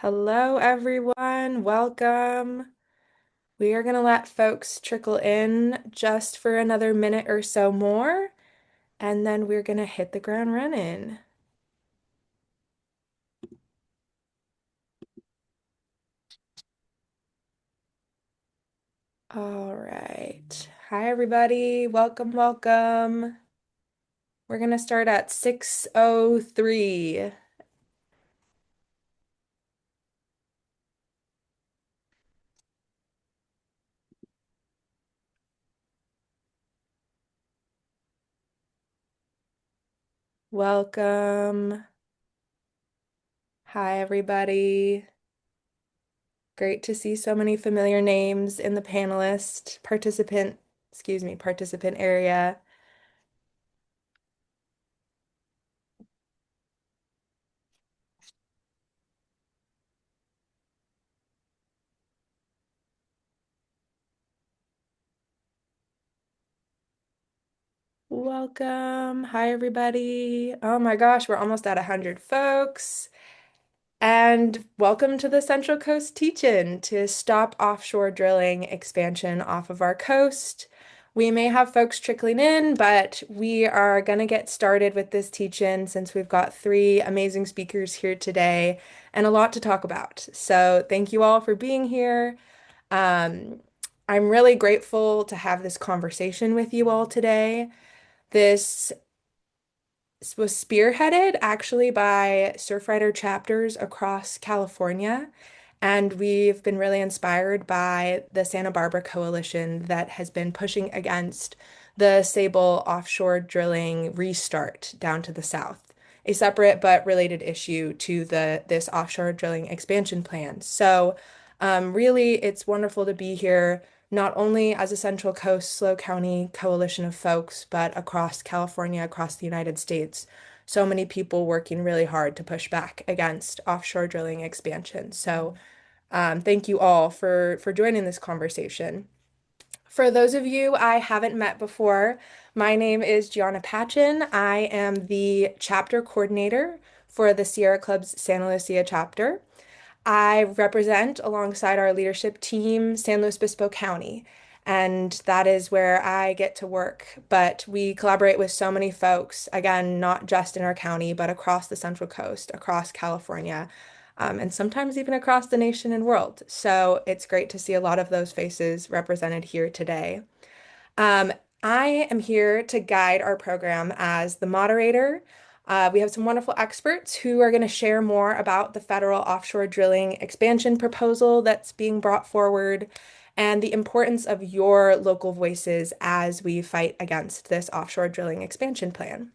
Hello, everyone. Welcome. We are going to let folks trickle in just for another minute or so more, and then we're going to hit the ground running. All right. Hi, everybody. Welcome, welcome. We're going to start at 6:03. Welcome. Hi, everybody. Great to see so many familiar names in the participant area. Welcome. Hi, everybody. Oh my gosh, we're almost at 100 folks. And welcome to the Central Coast Teach-In to stop offshore drilling expansion off of our coast. We may have folks trickling in, but we are going to get started with this teach-in since we've got three amazing speakers here today and a lot to talk about. So thank you all for being here. Um, I'm really grateful to have this conversation with you all today. This was spearheaded actually by Surfrider chapters across California. And we've been really inspired by the Santa Barbara Coalition that has been pushing against the Sable offshore drilling restart down to the south, a separate but related issue to this offshore drilling expansion plan. So really, it's wonderful to be here, not only as a Central Coast SLO County coalition of folks, but across California, across the United States. So many people working really hard to push back against offshore drilling expansion. So thank you all for joining this conversation. For those of you I haven't met before, my name is Gianna Patchen. I am the chapter coordinator for the Sierra Club's Santa Lucia chapter. I represent alongside our leadership team San Luis Obispo County, and that is where I get to work. But we collaborate with so many folks, again, not just in our county, but across the Central Coast, across California, and sometimes even across the nation and world. So it's great to see a lot of those faces represented here today. Um, I am here to guide our program as the moderator. We have some wonderful experts who are going to share more about the federal offshore drilling expansion proposal that's being brought forward and the importance of your local voices as we fight against this offshore drilling expansion plan.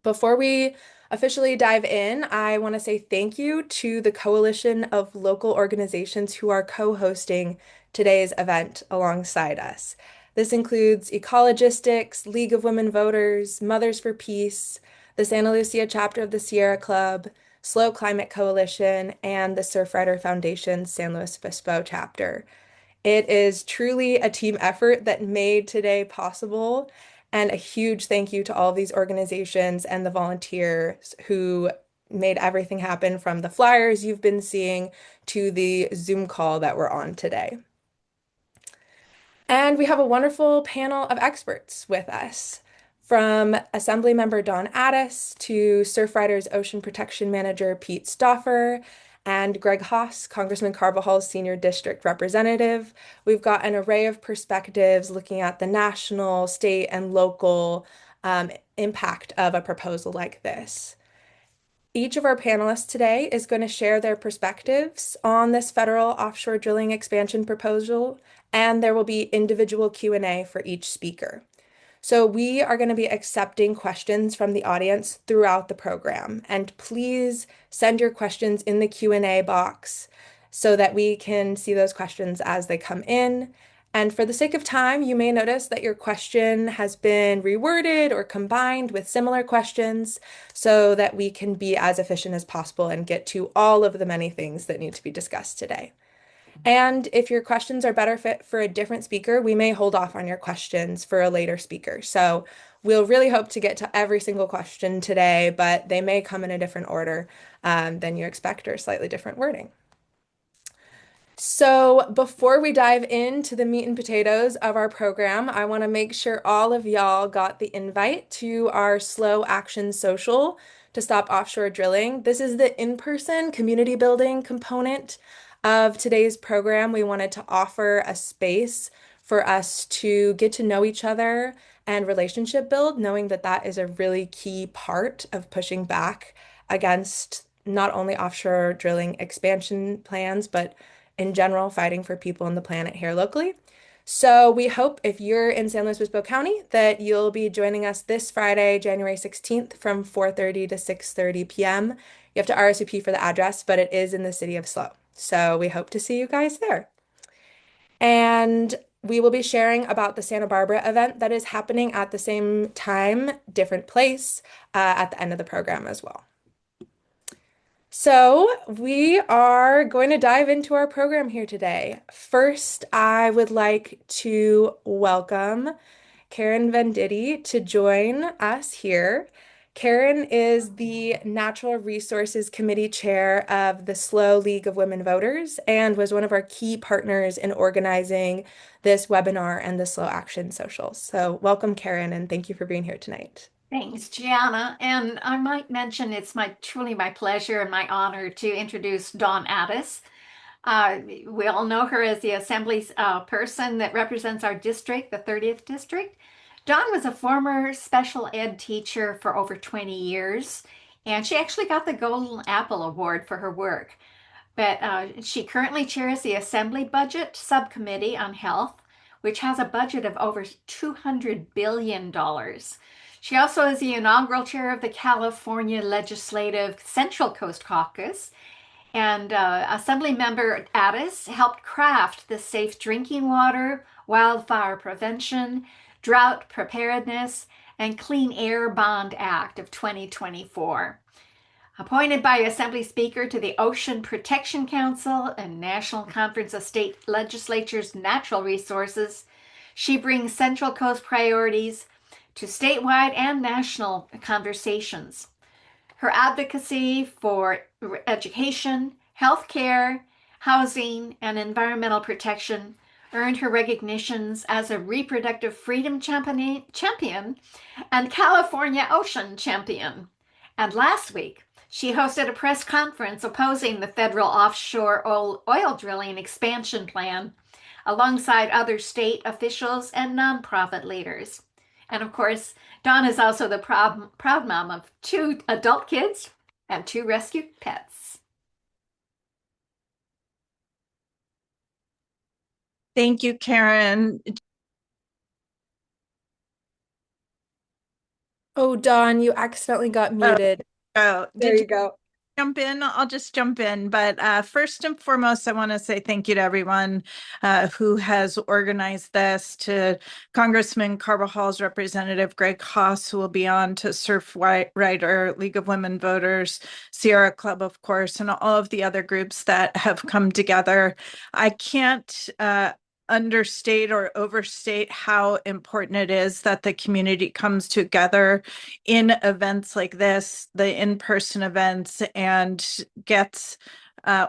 Before we officially dive in, I want to say thank you to the coalition of local organizations who are co-hosting today's event alongside us. This includes Ecologistics, League of Women Voters, Mothers for Peace, the Santa Lucia chapter of the Sierra Club, Slow Climate Coalition, and the Surfrider Foundation's San Luis Obispo chapter. It is truly a team effort that made today possible, and a huge thank you to all of these organizations and the volunteers who made everything happen from the flyers you've been seeing to the Zoom call that we're on today. And we have a wonderful panel of experts with us, from Assemblymember Don Addis to Surfrider's Ocean Protection Manager Pete Stauffer and Greg Haas, Congressman Carvajal's Senior District Representative. We've got an array of perspectives looking at the national, state, and local impact of a proposal like this. Each of our panelists today is going to share their perspectives on this federal offshore drilling expansion proposal, and there will be individual Q&A for each speaker. So we are going to be accepting questions from the audience throughout the program, and please send your questions in the Q&A box so that we can see those questions as they come in. And for the sake of time, you may notice that your question has been reworded or combined with similar questions so that we can be as efficient as possible and get to all of the many things that need to be discussed today. And if your questions are better fit for a different speaker, we may hold off on your questions for a later speaker. So we'll really hope to get to every single question today, but they may come in a different order than you expect or slightly different wording. So, before we dive into the meat and potatoes of our program, I want to make sure all of y'all got the invite to our slow action social to stop offshore drilling. This is the in-person community building component of today's program. We wanted to offer a space for us to get to know each other and relationship build, knowing that that is a really key part of pushing back against not only offshore drilling expansion plans, but in general, fighting for people on the planet here locally. So we hope if you're in San Luis Obispo County that you'll be joining us this Friday, January 16th from 4:30 to 6:30 p.m. You have to RSVP for the address, but it is in the city of SLO. So we hope to see you guys there. And we will be sharing about the Santa Barbara event that is happening at the same time, different place, at the end of the program as well. So, we are going to dive into our program here today. First, I would like to welcome Karen Venditti to join us here. Karen is the Natural Resources Committee Chair of the SLO League of Women Voters and was one of our key partners in organizing this webinar and the SLO Action Social. So, welcome, Karen, and thank you for being here tonight. Thanks, Gianna. And I might mention it's truly my pleasure and my honor to introduce Dawn Addis. We all know her as the Assembly person that represents our district, the 30th district. Dawn was a former special ed teacher for over 20 years, and she actually got the Golden Apple Award for her work. But she currently chairs the Assembly Budget Subcommittee on Health, which has a budget of over $200 billion. She also is the inaugural chair of the California Legislative Central Coast Caucus, and Assemblymember Addis helped craft the Safe Drinking Water, Wildfire Prevention, Drought Preparedness, and Clean Air Bond Act of 2024. Appointed by Assembly Speaker to the Ocean Protection Council and National Conference of State Legislatures Natural Resources, she brings Central Coast priorities to statewide and national conversations. Her advocacy for education, healthcare, housing, and environmental protection earned her recognitions as a reproductive freedom champion and California Ocean Champion. And last week, she hosted a press conference opposing the federal offshore oil drilling expansion plan alongside other state officials and nonprofit leaders. And of course, Dawn is also the proud mom of 2 adult kids and 2 rescued pets. Thank you, Karen. Oh, Dawn, you accidentally got muted. Oh, There did you you go. jump in? I'll just jump in. But first and foremost, I want to say thank you to everyone who has organized this, to Congressman Carbajal's representative, Greg Haas, who will be on, to Surfrider, League of Women Voters, Sierra Club, of course, and all of the other groups that have come together. I can't understate or overstate how important it is that the community comes together in events like this, the in-person events, and gets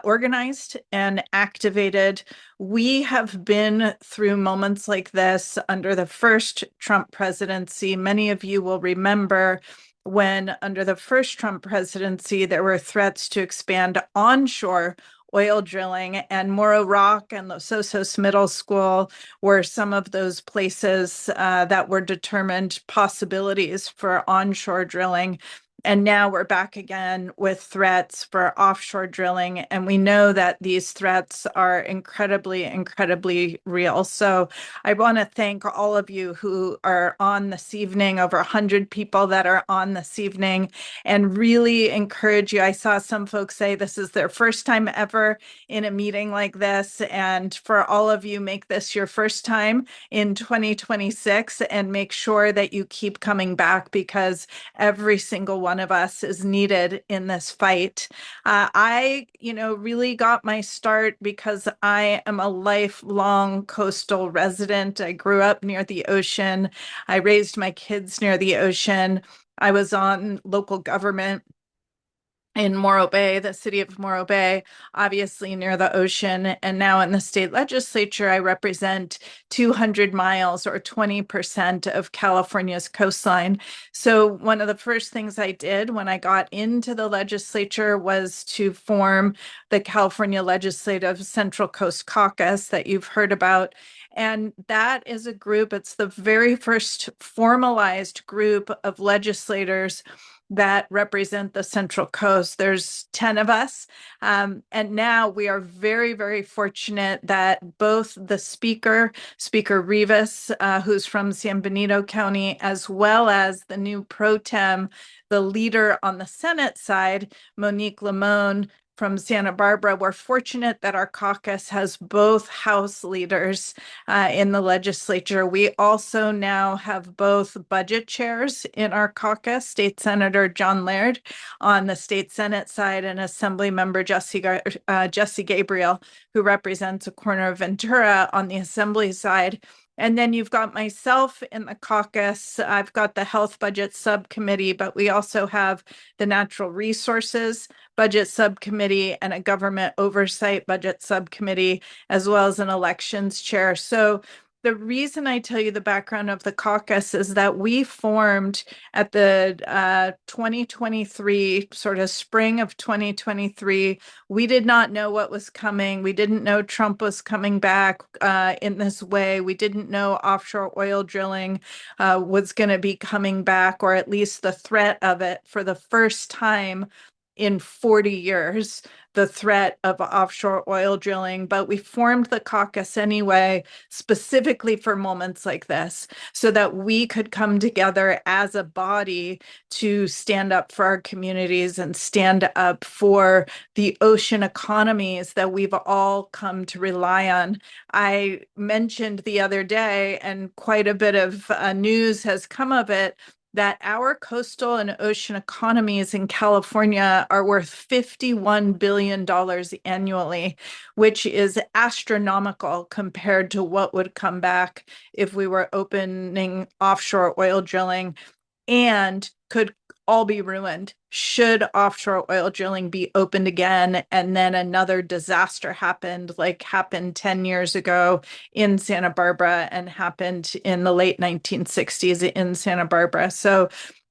organized and activated. We have been through moments like this under the first Trump presidency. Many of you will remember when under the first Trump presidency, there were threats to expand onshore oil drilling, and Morro Rock and Los Osos Middle School were some of those places that were determined possibilities for onshore drilling. And now we're back again with threats for offshore drilling. And we know that these threats are incredibly, incredibly real. So I want to thank all of you who are on this evening, over 100 people that are on this evening, and really encourage you. I saw some folks say this is their first time ever in a meeting like this. And for all of you, make this your first time in 2026 and make sure that you keep coming back, because every single one one of us is needed in this fight. I, really got my start because I am a lifelong coastal resident. I grew up near the ocean. I raised my kids near the ocean. I was on local government in Morro Bay, the city of Morro Bay, obviously near the ocean. And now in the state legislature, I represent 200 miles or 20% of California's coastline. So one of the first things I did when I got into the legislature was to form the California Legislative Central Coast Caucus that you've heard about. And that is a group, it's the very first formalized group of legislators that represent the Central Coast. There's 10 of us. And now we are very, very fortunate that both the Speaker Rivas, who's from San Benito County, as well as the new pro tem, the leader on the Senate side, Monique Limon, from Santa Barbara. We're fortunate that our caucus has both House leaders in the legislature. We also now have both budget chairs in our caucus, State Senator John Laird on the State Senate side and Assemblymember Jesse Gabriel, who represents a corner of Ventura on the Assembly side. And then you've got myself in the caucus. I've got the Health Budget Subcommittee, but we also have the Natural Resources Budget Subcommittee and a Government Oversight Budget Subcommittee, as well as an Elections Chair. So the reason I tell you the background of the caucus is that we formed at the 2023, sort of spring of 2023. We did not know what was coming. We didn't know Trump was coming back in this way. We didn't know offshore oil drilling was going to be coming back, or at least the threat of it for the first time in 40 years, the threat of offshore oil drilling. But we formed the caucus anyway, specifically for moments like this, so that we could come together as a body to stand up for our communities and stand up for the ocean economies that we've all come to rely on. I mentioned the other day, and quite a bit of news has come of it, that our coastal and ocean economies in California are worth $51 billion annually, which is astronomical compared to what would come back if we were opening offshore oil drilling, and could all be ruined should offshore oil drilling be opened again and then another disaster happened, like happened 10 years ago in Santa Barbara and happened in the late 1960s in Santa Barbara. So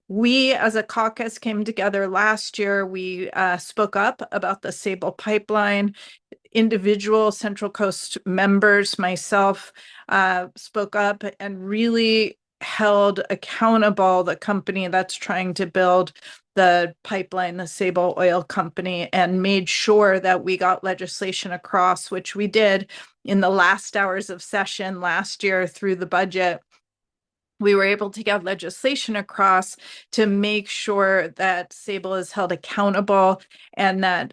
we as a caucus came together last year. We spoke up about the Sable pipeline. Individual Central Coast members, myself, spoke up and really held accountable the company that's trying to build the pipeline, the Sable Oil Company, and made sure that we got legislation across, which we did in the last hours of session last year through the budget. We were able to get legislation across to make sure that Sable is held accountable and that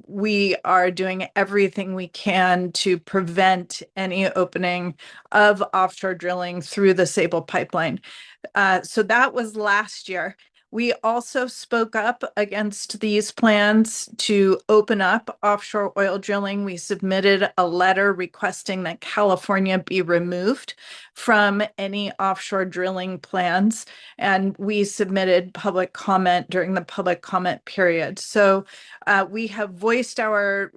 we are doing everything we can to prevent any opening of offshore drilling through the Sable pipeline. So that was last year. We also spoke up against these plans to open up offshore oil drilling. We submitted a letter requesting that California be removed from any offshore drilling plans, and we submitted public comment during the public comment period. So we have voiced our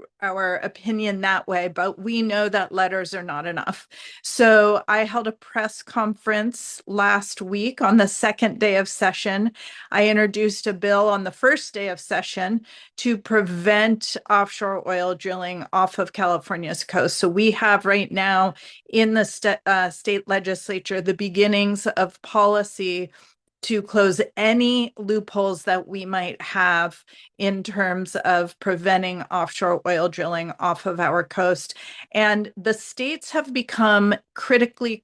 opinion that way, but we know that letters are not enough. So I held a press conference last week on the second day of session. I introduced a bill on the first day of session to prevent offshore oil drilling off of California's coast. So we have right now in the state legislature the beginnings of policy to close any loopholes that we might have in terms of preventing offshore oil drilling off of our coast. And the states have become critically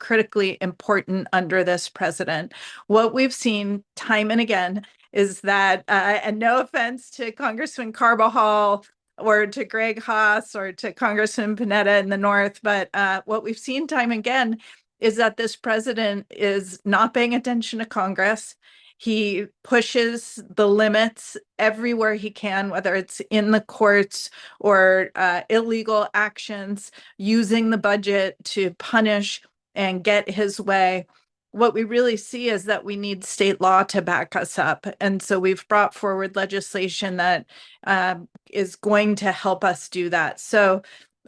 important under this president. What we've seen time and again is that, and no offense to Congressman Carbajal or to Greg Haas or to Congressman Panetta in the North, but what we've seen time and again is that this president is not paying attention to Congress. He pushes the limits everywhere he can, whether it's in the courts or illegal actions, using the budget to punish and get his way. What we really see is that we need state law to back us up. And so we've brought forward legislation that is going to help us do that. So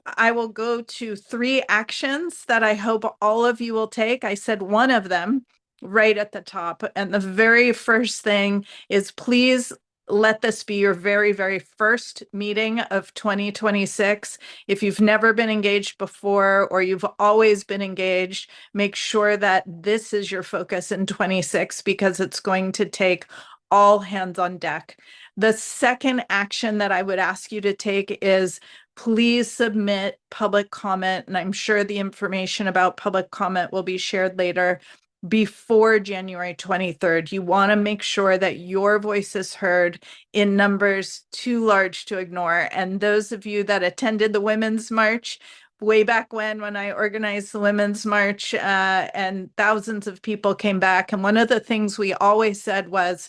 I will go to 3 actions that I hope all of you will take. I said one of them right at the top. And the very first thing is, please let this be your very, very first meeting of 2026. If you've never been engaged before or you've always been engaged, make sure that this is your focus in 26 because it's going to take all hands on deck. The second action that I would ask you to take is please submit public comment, and I'm sure the information about public comment will be shared later, before January 23rd. You want to make sure that your voice is heard in numbers too large to ignore. And those of you that attended the Women's March way back when I organized the Women's March, and thousands of people came back, and one of the things we always said was,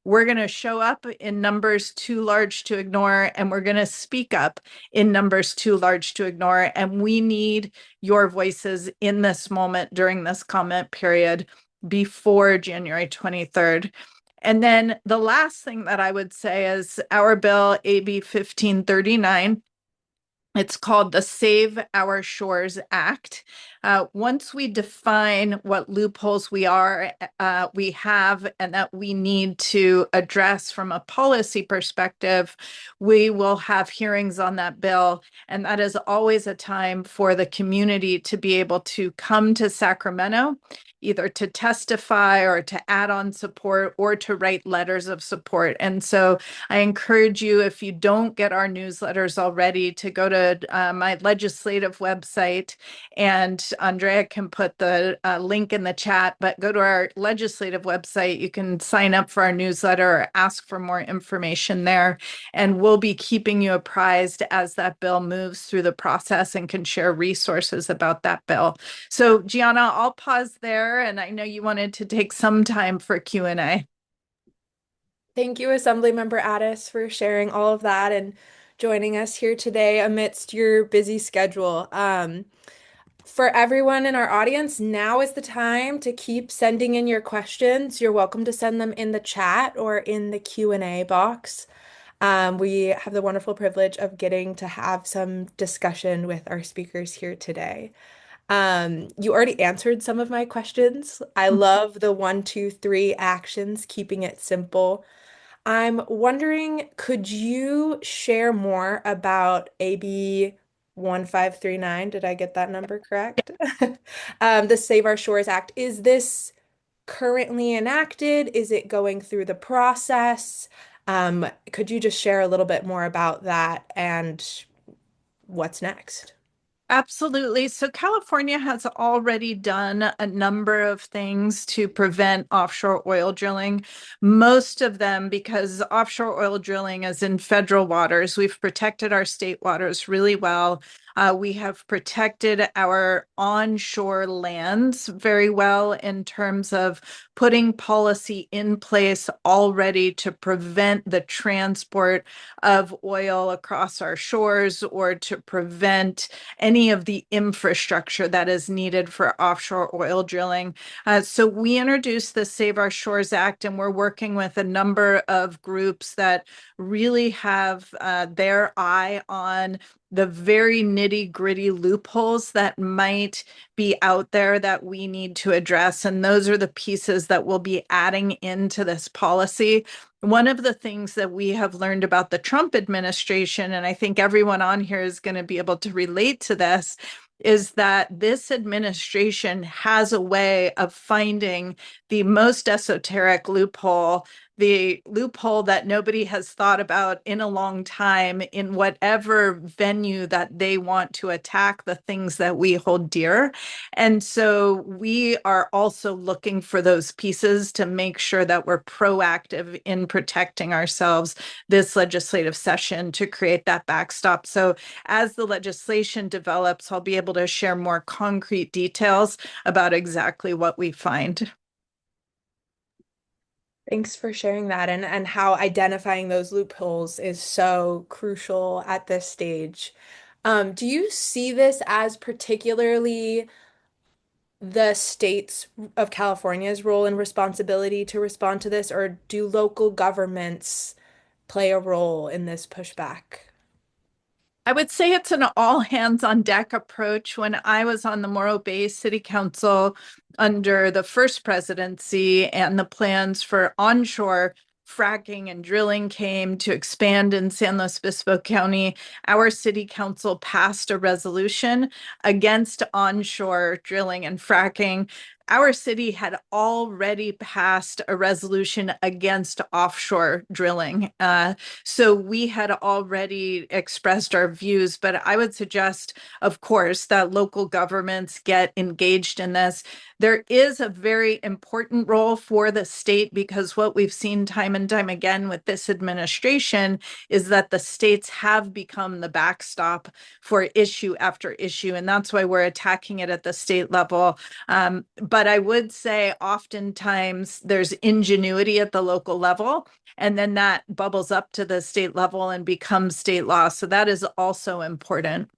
we're going to show up in numbers too large to ignore, and we're going to speak up in numbers too large to ignore. And we need your voices in this moment during this comment period before January 23rd. And then the last thing that I would say is our bill, AB 1539. It's called the Save Our Shores Act. Once we define what loopholes we have, and that we need to address from a policy perspective, we will have hearings on that bill. And that is always a time for the community to be able to come to Sacramento, either to testify or to add on support or to write letters of support. And so I encourage you, if you don't get our newsletters already, to go to my legislative website, and Andrea can put the link in the chat, but go to our legislative website. You can sign up for our newsletter or ask for more information there, and we'll be keeping you apprised as that bill moves through the process and can share resources about that bill. So Gianna, I'll pause there, and I know you wanted to take some time for Q&A. Thank you, Assemblymember Addis, for sharing all of that and joining us here today amidst your busy schedule. For everyone in our audience, now is the time to keep sending in your questions. You're welcome to send them in the chat or in the Q&A box. We have the wonderful privilege of getting to have some discussion with our speakers here today. You already answered some of my questions. I love the 1, 2, 3 actions, keeping it simple. I'm wondering, could you share more about AB 1539? Did I get that number correct? The Save Our Shores Act. Is this currently enacted? Is it going through the process? Could you just share a little bit more about that and what's next? Absolutely. So California has already done a number of things to prevent offshore oil drilling, most of them because offshore oil drilling is in federal waters. We've protected our state waters really well. We have protected our onshore lands very well in terms of putting policy in place already to prevent the transport of oil across our shores or to prevent any of the infrastructure that is needed for offshore oil drilling. So we introduced the Save Our Shores Act, and we're working with a number of groups that really have their eye on the very nitty-gritty loopholes that might be out there that we need to address. And those are the pieces that we'll be adding into this policy. One of the things that we have learned about the Trump administration, and I think everyone on here is going to be able to relate to this, is that this administration has a way of finding the most esoteric loophole, the loophole that nobody has thought about in a long time, in whatever venue that they want to attack the things that we hold dear. And so we are also looking for those pieces to make sure that we're proactive in protecting ourselves this legislative session to create that backstop. So as the legislation develops, I'll be able to share more concrete details about exactly what we find. Thanks for sharing that and how identifying those loopholes is so crucial at this stage. Do you see this as particularly the states of California's role and responsibility to respond to this, or do local governments play a role in this pushback? I would say it's an all hands on deck approach. When I was on the Morro Bay City Council under the first presidency and the plans for onshore fracking and drilling came to expand in San Luis Obispo County, our city council passed a resolution against onshore drilling and fracking. Our city had already passed a resolution against offshore drilling. So we had already expressed our views, but I would suggest, of course, that local governments get engaged in this. There is a very important role for the state because what we've seen time and time again with this administration is that the states have become the backstop for issue after issue. And that's why we're attacking it at the state level. But I would say oftentimes there's ingenuity at the local level, and then that bubbles up to the state level and becomes state law. So that is also important.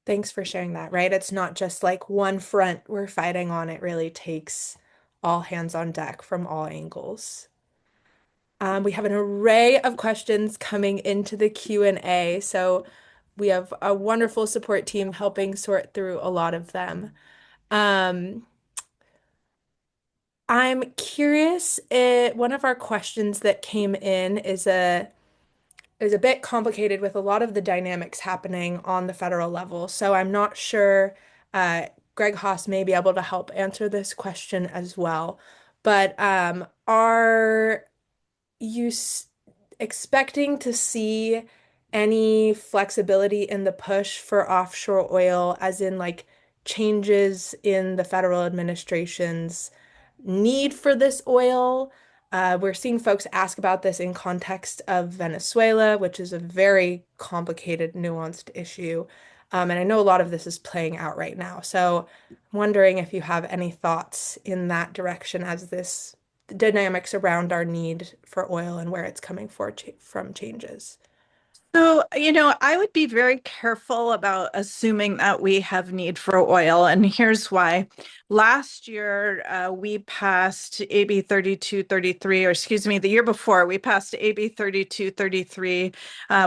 Thanks for sharing that, right? It's not just like one front we're fighting on, it really takes all hands on deck from all angles. We have an array of questions coming into the Q&A, so we have a wonderful support team helping sort through a lot of them. Um, I'm curious, one of our questions that came in is a bit complicated with a lot of the dynamics happening on the federal level. So I'm not sure Greg Haas may be able to help answer this question as well. But are you expecting to see any flexibility in the push for offshore oil, as in like changes in the federal administration's need for this oil? We're seeing folks ask about this in context of Venezuela, which is a very complicated, nuanced issue. And I know a lot of this is playing out right now. So I'm wondering if you have any thoughts in that direction as this the dynamics around our need for oil and where it's coming from changes. So, I would be very careful about assuming that we have need for oil. And here's why. Last year, we passed AB 3233, or excuse me, the year before, we passed AB 3233,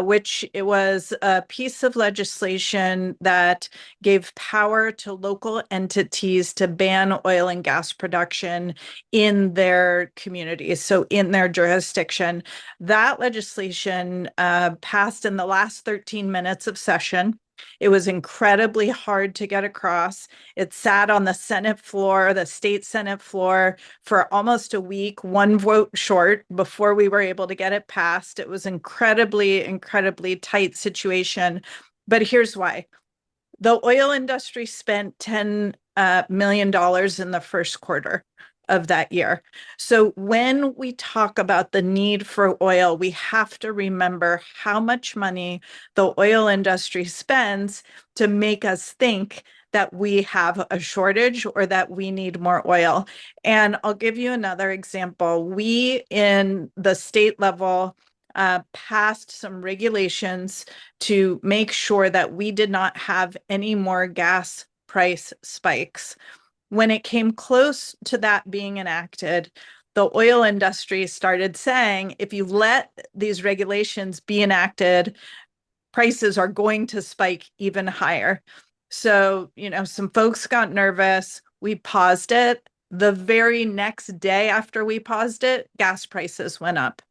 which it was a piece of legislation that gave power to local entities to ban oil and gas production in their communities, so in their jurisdiction. That legislation passed in the last 13 minutes of session. It was incredibly hard to get across. It sat on the Senate floor, the state Senate floor, for almost a week, one vote short before we were able to get it passed. It was incredibly, incredibly tight situation. But here's why. The oil industry spent $10 million in the first quarter of that year. So when we talk about the need for oil, we have to remember how much money the oil industry spends to make us think that we have a shortage or that we need more oil. And I'll give you another example. We, in the state level, passed some regulations to make sure that we did not have any more gas price spikes. When it came close to that being enacted, the oil industry started saying, if you let these regulations be enacted, prices are going to spike even higher. So, some folks got nervous. We paused it. The very next day after we paused it, gas prices went up.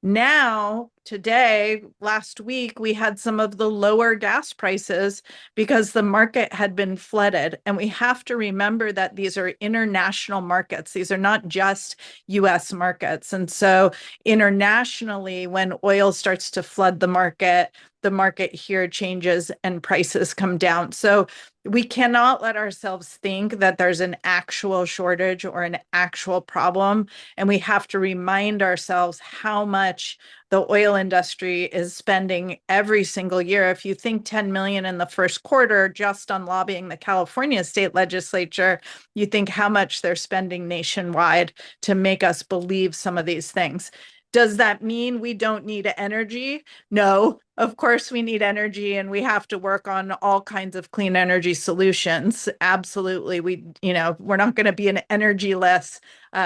Now, today, last week, we had some of the lower gas prices because the market had been flooded. And we have to remember that these are international markets. These are not just US markets. And so internationally, when oil starts to flood the market, the market here changes and prices come down. So we cannot let ourselves think that there's an actual shortage or an actual problem. And we have to remind ourselves how much the oil industry is spending every single year. If you think 10 million in the first quarter just on lobbying the California state legislature, you think how much they're spending nationwide to make us believe some of these things. Does that mean we don't need energy? No, of course we need energy, and we have to work on all kinds of clean energy solutions. Absolutely. We're not going to be an energy-less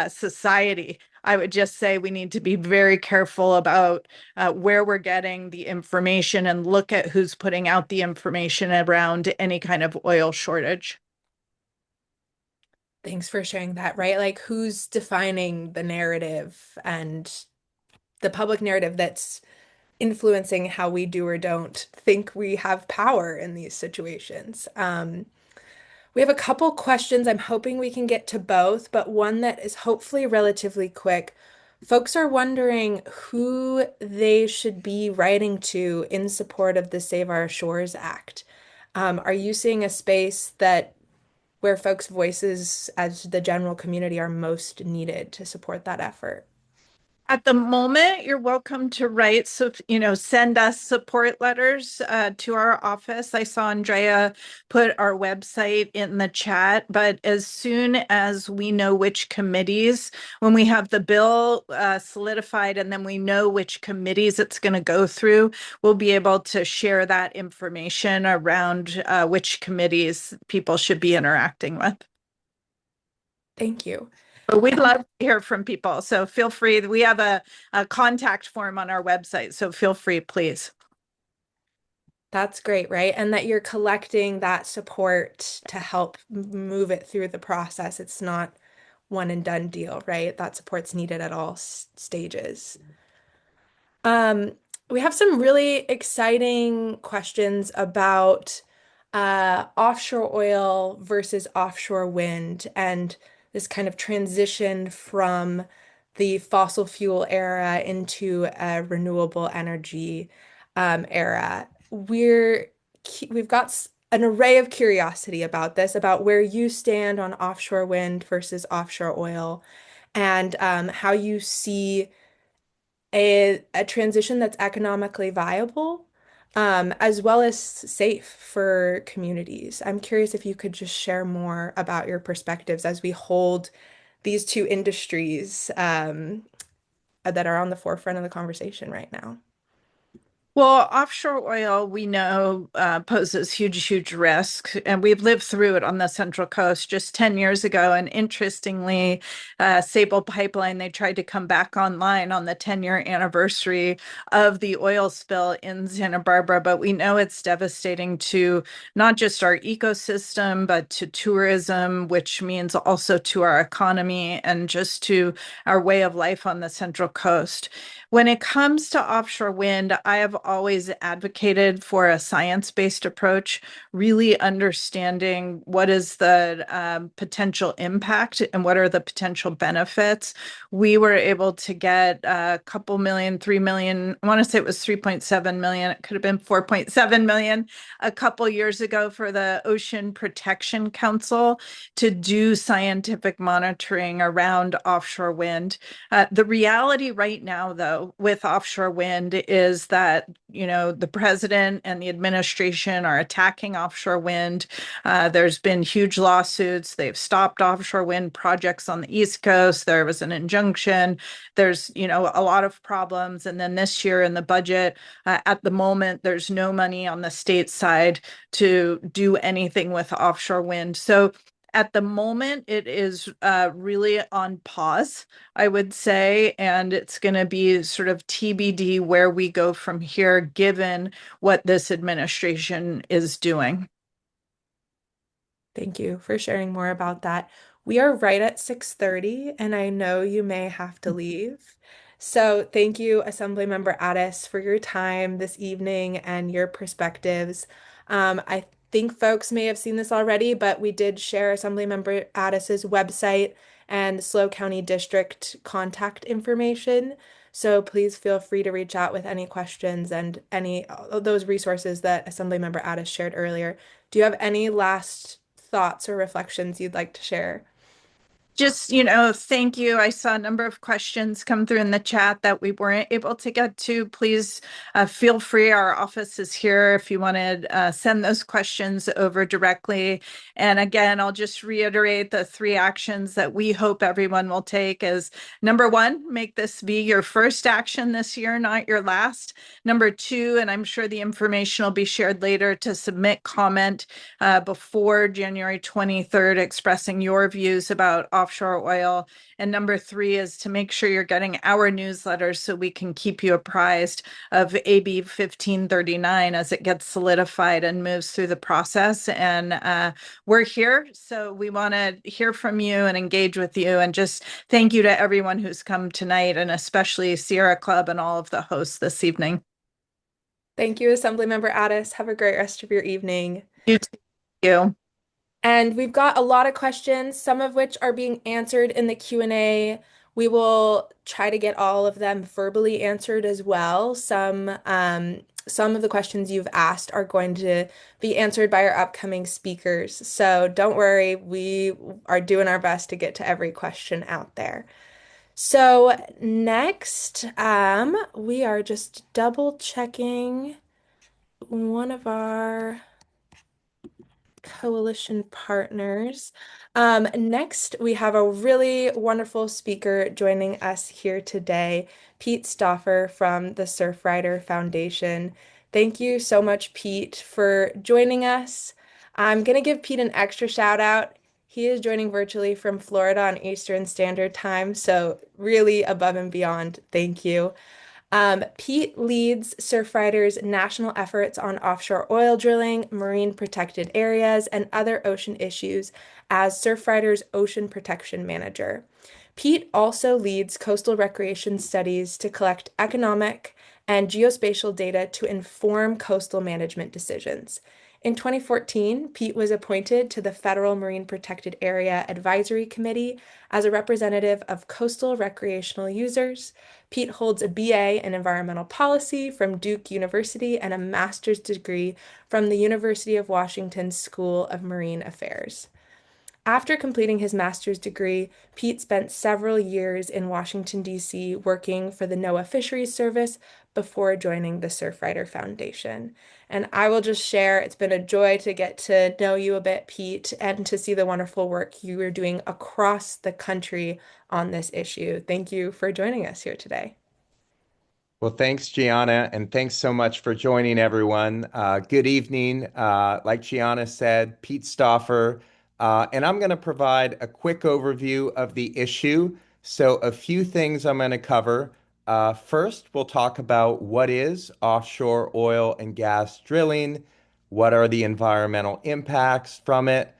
society. I would just say we need to be very careful about where we're getting the information and look at who's putting out the information around any kind of oil shortage. Thanks for sharing that, right? Like, who's defining the narrative and the public narrative that's influencing how we do or don't think we have power in these situations? We have a couple questions. I'm hoping we can get to both, but one that is hopefully relatively quick. Folks are wondering who they should be writing to in support of the Save Our Shores Act. Are you seeing a space that where folks' voices as the general community are most needed to support that effort? At the moment, you're welcome to write, so, send us support letters to our office. I saw Andrea put our website in the chat, but as soon as we know which committees, when we have the bill solidified and then we know which committees it's going to go through, we'll be able to share that information around which committees people should be interacting with. Thank you. But we'd love to hear from people. So feel free. We have a contact form on our website. So feel free, please. That's great, right? And that you're collecting that support to help move it through the process. It's not one and done deal, right? That support's needed at all stages. Um, we have some really exciting questions about offshore oil versus offshore wind and this kind of transition from the fossil fuel era into a renewable energy era. We've got an array of curiosity about this, about where you stand on offshore wind versus offshore oil, and how you see a transition that's economically viable, as well as safe for communities. I'm curious if you could just share more about your perspectives as we hold these two industries that are on the forefront of the conversation right now. Well, offshore oil, we know, poses huge, huge risk, and we've lived through it on the Central Coast just 10 years ago. And interestingly, Sable Pipeline, they tried to come back online on the 10-year anniversary of the oil spill in Santa Barbara. But we know it's devastating to not just our ecosystem, but to tourism, which means also to our economy and just to our way of life on the Central Coast. When it comes to offshore wind, I have always advocated for a science-based approach, really understanding what is the potential impact and what are the potential benefits. We were able to get a couple million, 3 million, I want to say it was 3.7 million, it could have been 4.7 million a couple years ago for the Ocean Protection Council to do scientific monitoring around offshore wind. The reality right now, though, with offshore wind is that, the president and the administration are attacking offshore wind. There's been huge lawsuits. They've stopped offshore wind projects on the East Coast. There was an injunction. There's, a lot of problems. And then this year in the budget, at the moment, there's no money on the state side to do anything with offshore wind. So at the moment, it is really on pause, I would say, and it's going to be sort of TBD where we go from here, given what this administration is doing. Thank you for sharing more about that. We are right at 6:30, and I know you may have to leave. So thank you, Assemblymember Addis, for your time this evening and your perspectives. I think folks may have seen this already, but we did share Assemblymember Addis's website and SLO County District contact information. So please feel free to reach out with any questions and any of those resources that Assemblymember Addis shared earlier. Do you have any last thoughts or reflections you'd like to share? Just, thank you. I saw a number of questions come through in the chat that we weren't able to get to. Please feel free. Our office is here if you want to send those questions over directly. And again, I'll just reiterate the 3 actions that we hope everyone will take is number 1, make this be your first action this year, not your last. Number 2, and I'm sure the information will be shared later, to submit comment before January 23rd, expressing your views about offshore oil. And number 3 is to make sure you're getting our newsletters so we can keep you apprised of AB 1539 as it gets solidified and moves through the process. And we're here, so we want to hear from you and engage with you. And just thank you to everyone who's come tonight, and especially Sierra Club and all of the hosts this evening. Thank you, Assemblymember Addis. Have a great rest of your evening. You too. And we've got a lot of questions, some of which are being answered in the Q&A. We will try to get all of them verbally answered as well. Some of the questions you've asked are going to be answered by our upcoming speakers. So don't worry, we are doing our best to get to every question out there. So next, we are just double checking one of our coalition partners. Next, we have a really wonderful speaker joining us here today, Pete Stauffer from the Surfrider Foundation. Thank you so much, Pete, for joining us. I'm going to give Pete an extra shout out. He is joining virtually from Florida on Eastern Standard Time, so really above and beyond. Thank you. Pete leads Surfrider's national efforts on offshore oil drilling, marine protected areas, and other ocean issues as Surfrider's Ocean Protection Manager. Pete also leads coastal recreation studies to collect economic and geospatial data to inform coastal management decisions. In 2014, Pete was appointed to the Federal Marine Protected Area Advisory Committee as a representative of coastal recreational users. Pete holds a BA in Environmental Policy from Duke University and a master's degree from the University of Washington School of Marine Affairs. After completing his master's degree, Pete spent several years in Washington, D.C., working for the NOAA Fisheries Service before joining the Surfrider Foundation. And I will just share, it's been a joy to get to know you a bit, Pete, and to see the wonderful work you are doing across the country on this issue. Thank you for joining us here today. Well, thanks, Gianna, and thanks so much for joining everyone. Good evening. Like Gianna said, Pete Stauffer, and I'm going to provide a quick overview of the issue. So, a few things I'm going to cover. First, we'll talk about what is offshore oil and gas drilling, what are the environmental impacts from it.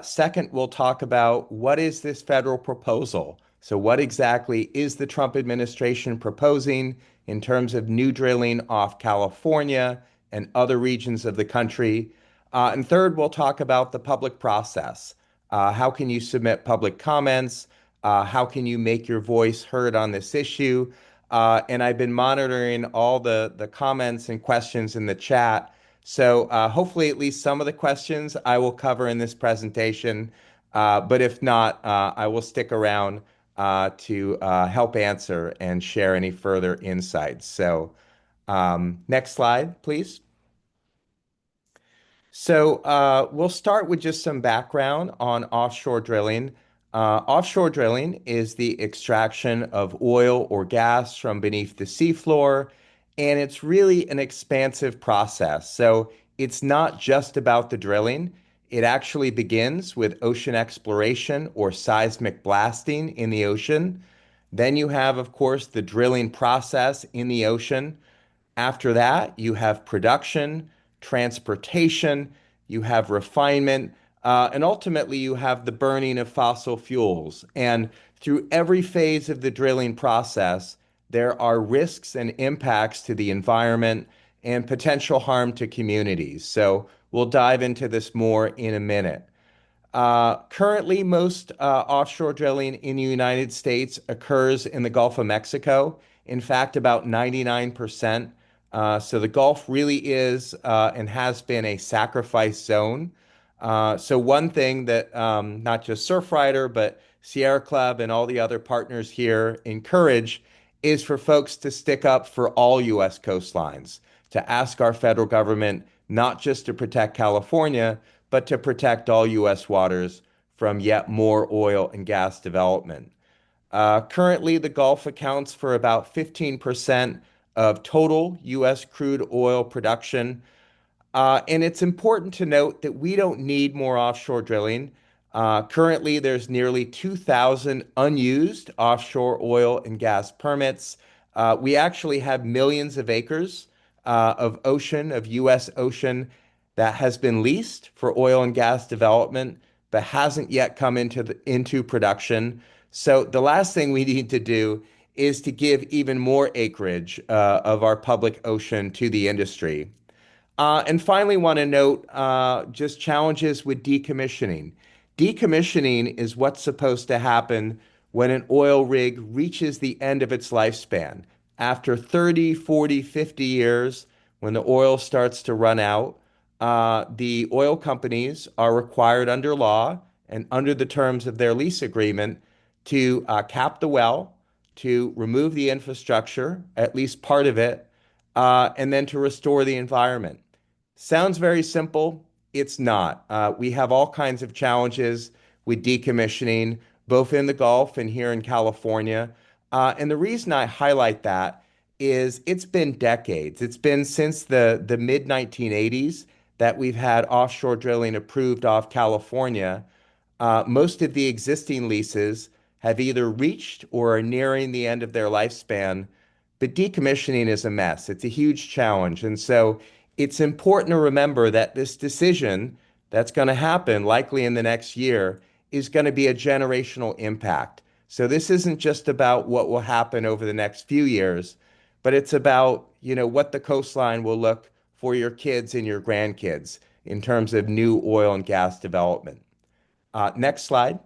Second, we'll talk about what is this federal proposal? So, what exactly is the Trump administration proposing in terms of new drilling off California and other regions of the country? And third, we'll talk about the public process. How can you submit public comments? How can you make your voice heard on this issue? And I've been monitoring all the comments and questions in the chat. So hopefully at least some of the questions I will cover in this presentation. But if not, I will stick around to help answer and share any further insights. So next slide, please. So we'll start with just some background on offshore drilling. Offshore drilling is the extraction of oil or gas from beneath the seafloor, and it's really an expansive process. So it's not just about the drilling. It actually begins with ocean exploration or seismic blasting in the ocean. Then you have, of course, the drilling process in the ocean. After that, you have production, transportation, you have refinement, and ultimately you have the burning of fossil fuels. And through every phase of the drilling process, there are risks and impacts to the environment and potential harm to communities. So we'll dive into this more in a minute. Currently, most offshore drilling in the United States occurs in the Gulf of Mexico In fact, about 99%. So the Gulf really is and has been a sacrifice zone. So one thing that not just Surfrider, but Sierra Club and all the other partners here encourage is for folks to stick up for all U.S. coastlines, to ask our federal government not just to protect California, but to protect all U.S. waters from yet more oil and gas development. Currently, the Gulf accounts for about 15% of total U.S. crude oil production. And it's important to note that we don't need more offshore drilling. Currently, there's nearly 2,000 unused offshore oil and gas permits. We actually have millions of acres of ocean, of U.S. ocean, that has been leased for oil and gas development, but hasn't yet come into production. So the last thing we need to do is to give even more acreage of our public ocean to the industry. And finally, want to note just challenges with decommissioning. Decommissioning is what's supposed to happen when an oil rig reaches the end of its lifespan. After 30, 40, 50 years, when the oil starts to run out, the oil companies are required under law and under the terms of their lease agreement to cap the well, to remove the infrastructure, at least part of it, and then to restore the environment. Sounds very simple. It's not. We have all kinds of challenges with decommissioning, both in the Gulf and here in California. And the reason I highlight that is it's been decades. It's been since the mid 1980s that we've had offshore drilling approved off California. Most of the existing leases have either reached or are nearing the end of their lifespan, but decommissioning is a mess. It's a huge challenge. And so it's important to remember that this decision that's going to happen likely in the next year is going to be a generational impact. So this isn't just about what will happen over the next few years, but it's about, what the coastline will look for your kids and your grandkids in terms of new oil and gas development. Next slide.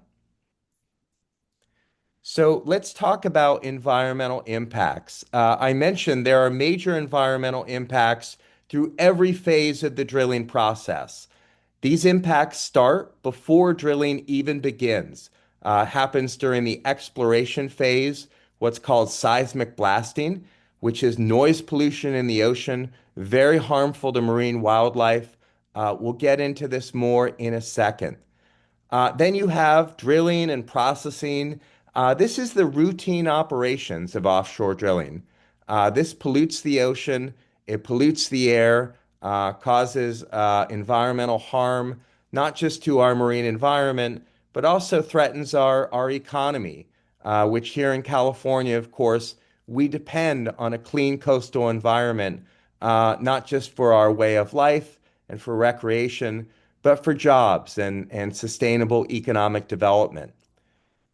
So let's talk about environmental impacts. I mentioned there are major environmental impacts through every phase of the drilling process. These impacts start before drilling even begins. Happens during the exploration phase, what's called seismic blasting, which is noise pollution in the ocean, very harmful to marine wildlife. We'll get into this more in a second. Then you have drilling and processing. This is the routine operations of offshore drilling. This pollutes the ocean, it pollutes the air, causes environmental harm, not just to our marine environment, but also threatens our economy, which here in California, of course, we depend on a clean coastal environment, not just for our way of life and for recreation, but for jobs and sustainable economic development.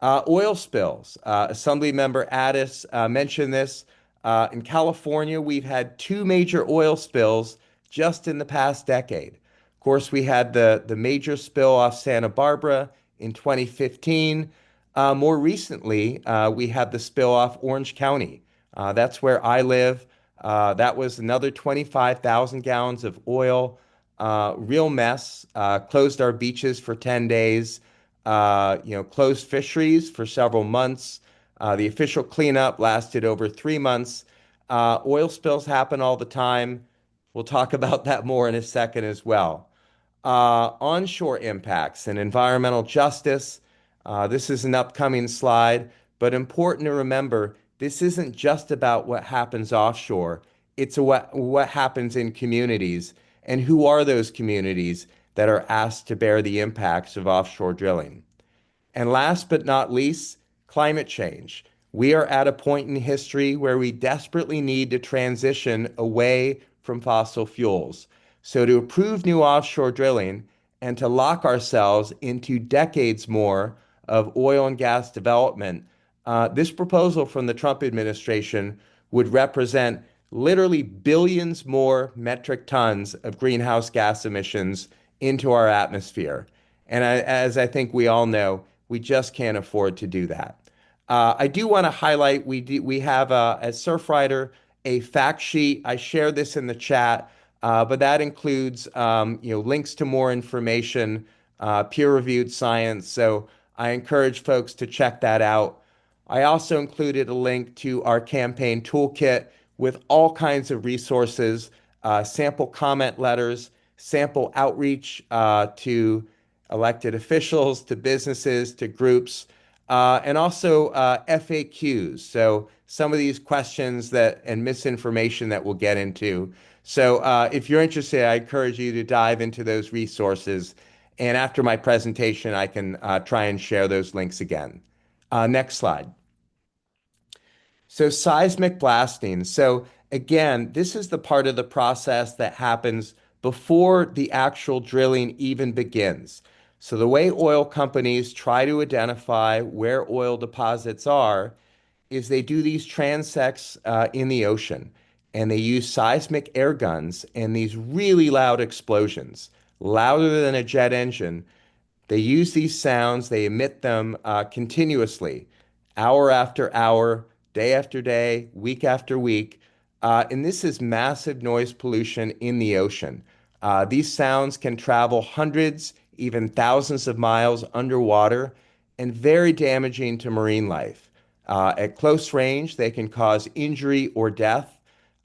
Oil spills. Assemblymember Addis mentioned this. In California, we've had two major oil spills just in the past decade. Of course, we had the major spill off Santa Barbara in 2015. More recently, we had the spill off Orange County. That's where I live. That was another 25,000 gallons of oil. Real mess. Closed our beaches for 10 days. Closed fisheries for several months. The official cleanup lasted over 3 months. Oil spills happen all the time. We'll talk about that more in a second as well. Onshore impacts and environmental justice. This is an upcoming slide, but important to remember, this isn't just about what happens offshore. It's what happens in communities. And who are those communities that are asked to bear the impacts of offshore drilling? And last but not least, climate change. We are at a point in history where we desperately need to transition away from fossil fuels. So to approve new offshore drilling and to lock ourselves into decades more of oil and gas development, this proposal from the Trump administration would represent literally billions more metric tons of greenhouse gas emissions into our atmosphere. And as I think we all know, we just can't afford to do that. I do want to highlight we have at Surfrider a fact sheet. I shared this in the chat, but that includes links to more information, peer-reviewed science. So I encourage folks to check that out. I also included a link to our campaign toolkit with all kinds of resources, sample comment letters, sample outreach to elected officials, to businesses, to groups, and also FAQs. So some of these questions that and misinformation that we'll get into. So if you're interested, I encourage you to dive into those resources. And after my presentation, I can try and share those links again. Next slide. So seismic blasting. So again, this is the part of the process that happens before the actual drilling even begins. So the way oil companies try to identify where oil deposits are is they do these transects in the ocean, and they use seismic air guns and these really loud explosions, louder than a jet engine. They use these sounds, they emit them continuously, hour after hour, day after day, week after week. And this is massive noise pollution in the ocean. These sounds can travel hundreds, even thousands of miles underwater and very damaging to marine life. At close range, they can cause injury or death,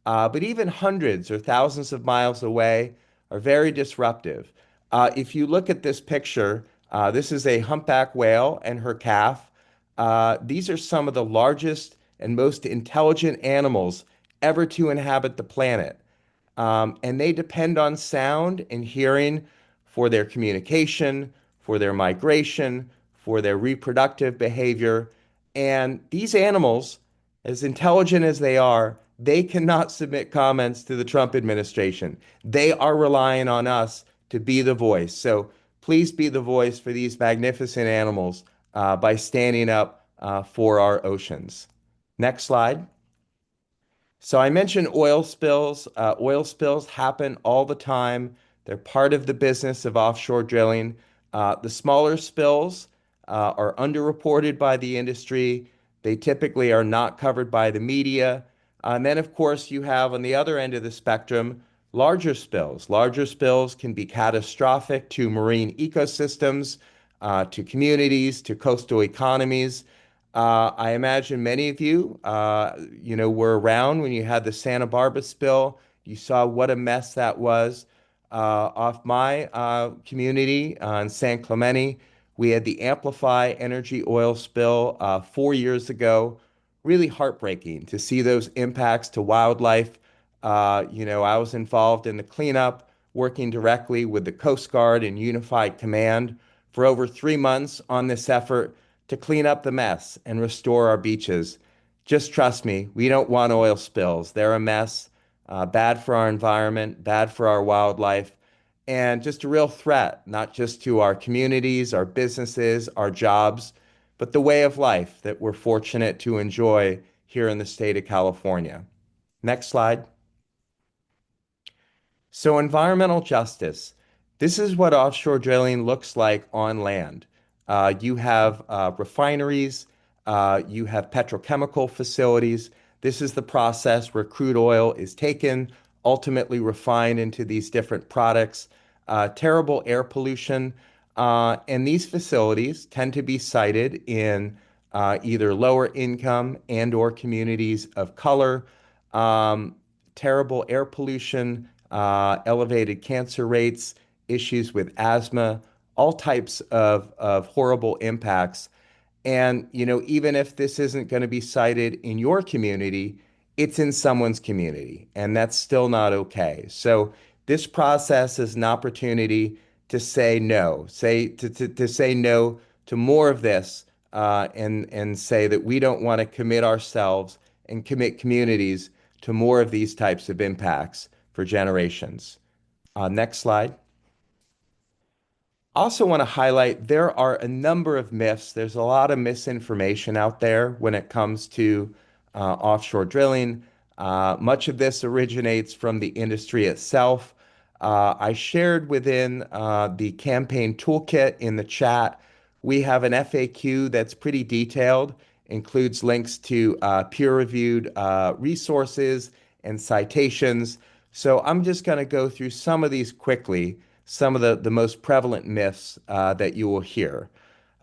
but even hundreds or thousands of miles away are very disruptive. If you look at this picture, this is a humpback whale and her calf. These are some of the largest and most intelligent animals ever to inhabit the planet. And they depend on sound and hearing for their communication, for their migration, for their reproductive behavior. And these animals, as intelligent as they are, they cannot submit comments to the Trump administration. They are relying on us to be the voice. So please be the voice for these magnificent animals by standing up for our oceans. Next slide. So I mentioned oil spills. Oil spills happen all the time. They're part of the business of offshore drilling. The smaller spills are underreported by the industry. They typically are not covered by the media. And then, of course, you have on the other end of the spectrum larger spills. Larger spills can be catastrophic to marine ecosystems, to communities, to coastal economies. I imagine many of you, were around when you had the Santa Barbara spill. You saw what a mess that was. Off my community in San Clemente, we had the Amplify Energy oil spill 4 years ago. Really heartbreaking to see those impacts to wildlife. I was involved in the cleanup, working directly with the Coast Guard and Unified Command for over 3 months on this effort to clean up the mess and restore our beaches. Just trust me, we don't want oil spills. They're a mess, bad for our environment, bad for our wildlife, and just a real threat, not just to our communities, our businesses, our jobs, but the way of life that we're fortunate to enjoy here in the state of California. Next slide. So environmental justice. This is what offshore drilling looks like on land. You have refineries, you have petrochemical facilities. This is the process where crude oil is taken, ultimately refined into these different products. Terrible air pollution. And these facilities tend to be sited in either lower income and or communities of color. Um, Terrible air pollution, elevated cancer rates, issues with asthma, all types of horrible impacts. And, even if this isn't going to be cited in your community, it's in someone's community, and that's still not okay. So this process is an opportunity to say no, to say no to more of this, and say that we don't want to commit ourselves and commit communities to more of these types of impacts for generations. Next slide. Also want to highlight there are a number of myths. There's a lot of misinformation out there when it comes to offshore drilling. Much of this originates from the industry itself. I shared within the campaign toolkit in the chat. We have an FAQ that's pretty detailed, includes links to peer-reviewed resources and citations. So I'm just going to go through some of these quickly, some of the most prevalent myths that you will hear.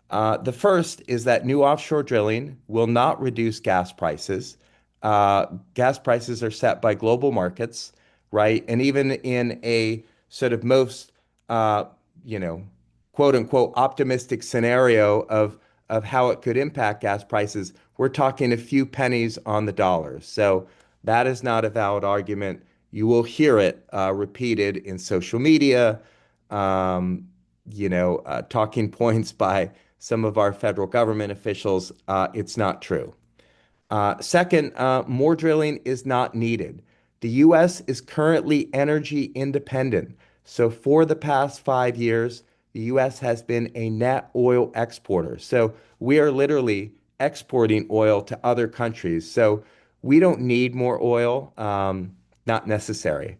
The first is that new offshore drilling will not reduce gas prices. Gas prices are set by global markets, right? And even in a sort of most, uh, you know, quote unquote optimistic scenario of how it could impact gas prices, we're talking a few pennies on the dollar. So that is not a valid argument. You will hear it repeated in social media, um, talking points by some of our federal government officials. It's not true. Second, more drilling is not needed. The U.S. is currently energy independent. So for the past 5 years, the U.S. has been a net oil exporter. So we are literally exporting oil to other countries. So we don't need more oil, not necessary.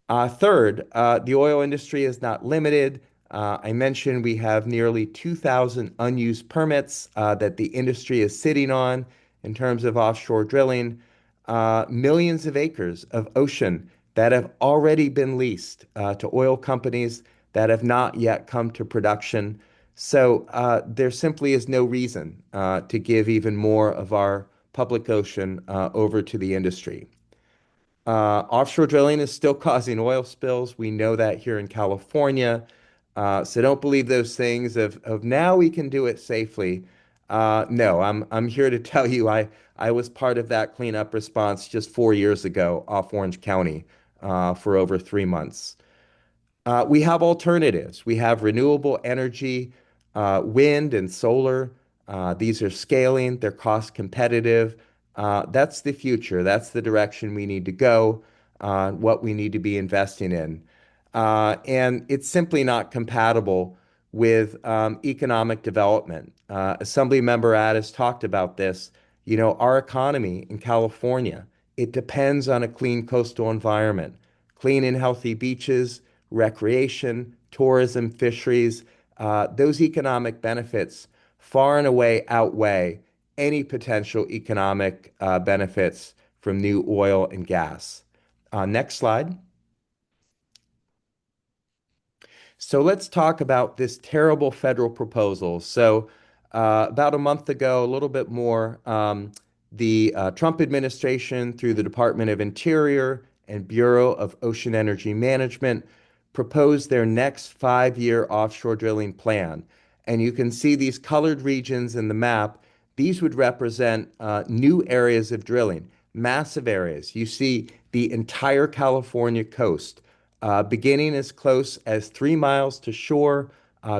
Third, the oil industry is not limited. I mentioned we have nearly 2,000 unused permits that the industry is sitting on in terms of offshore drilling, millions of acres of ocean that have already been leased to oil companies that have not yet come to production. So there simply is no reason to give even more of our public ocean over to the industry. Offshore drilling is still causing oil spills. We know that here in California. So don't believe those things of now we can do it safely. No, I'm here to tell you I was part of that cleanup response just 4 years ago off Orange County for over 3 months. We have alternatives. We have renewable energy, wind and solar. These are scaling, they're cost competitive. That's the future. That's the direction we need to go, what we need to be investing in. And it's simply not compatible with economic development. Assemblymember Addis talked about this. You know, our economy in California, it depends on a clean coastal environment, clean and healthy beaches, recreation, tourism, fisheries. Those economic benefits far and away outweigh any potential economic benefits from new oil and gas. Next slide. So let's talk about this terrible federal proposal. So about a month ago, a little bit more, the Trump administration, through the Department of Interior and Bureau of Ocean Energy Management, proposed their next 5-year offshore drilling plan. And you can see these colored regions in the map. These would represent new areas of drilling, massive areas. You see the entire California coast beginning as close as 3 miles to shore,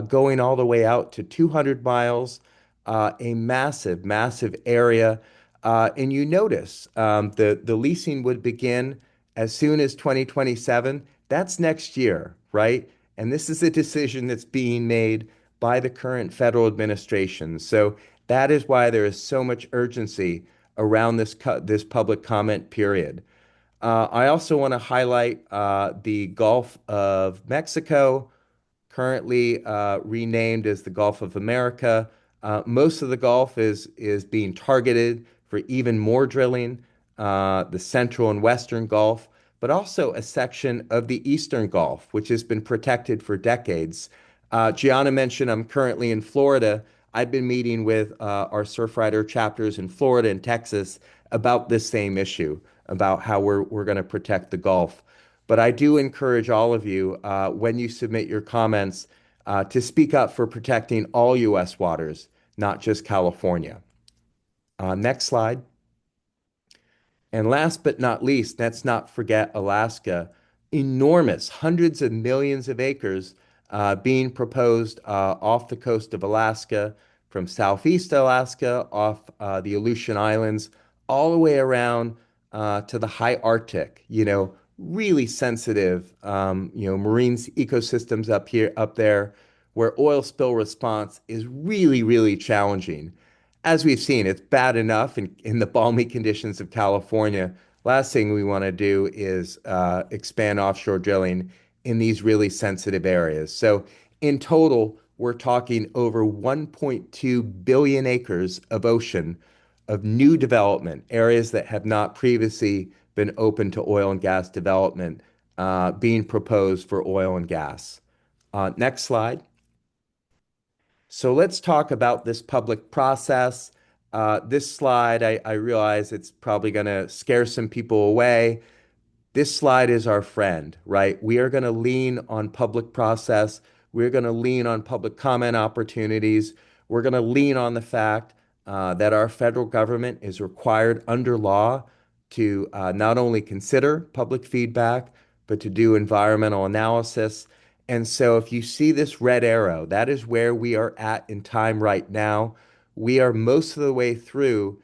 going all the way out to 200 miles, a massive, massive area. And you notice the leasing would begin as soon as 2027. That's next year, right? And this is a decision that's being made by the current federal administration. So that is why there is so much urgency around this public comment period. I also want to highlight the Gulf of Mexico, currently renamed as the Gulf of America. Most of the Gulf is being targeted for even more drilling, the Central and Western Gulf, but also a section of the Eastern Gulf, which has been protected for decades. Gianna mentioned I'm currently in Florida. I've been meeting with our Surfrider chapters in Florida and Texas about this same issue, about how we're going to protect the Gulf. But I do encourage all of you, when you submit your comments, to speak up for protecting all U.S. waters, not just California. Next slide. And last but not least, let's not forget Alaska. Enormous, hundreds of millions of acres being proposed off the coast of Alaska, from Southeast Alaska, off the Aleutian Islands, all the way around to the high Arctic. You know, really sensitive, marine ecosystems up there, where oil spill response is really, really challenging. As we've seen, it's bad enough in the balmy conditions of California. Last thing we want to do is expand offshore drilling in these really sensitive areas. So, in total, we're talking over 1.2 billion acres of ocean of new development, areas that have not previously been open to oil and gas development, being proposed for oil and gas. Next slide. So let's talk about this public process. This slide, I realize it's probably going to scare some people away. This slide is our friend, right? We are going to lean on public process. We're going to lean on public comment opportunities. We're going to lean on the fact that our federal government is required under law to not only consider public feedback, but to do environmental analysis. And so if you see this red arrow, that is where we are at in time right now. We are most of the way through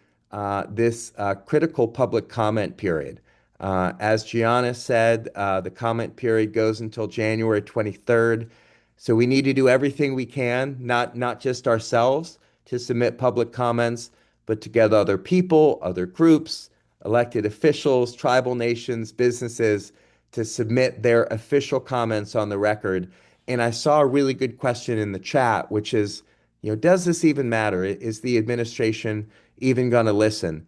this critical public comment period. As Gianna said, the comment period goes until January 23rd. So we need to do everything we can, not just ourselves, to submit public comments, but to get other people, other groups, elected officials, tribal nations, businesses to submit their official comments on the record. And I saw a really good question in the chat, which is, does this even matter? Is the administration even going to listen?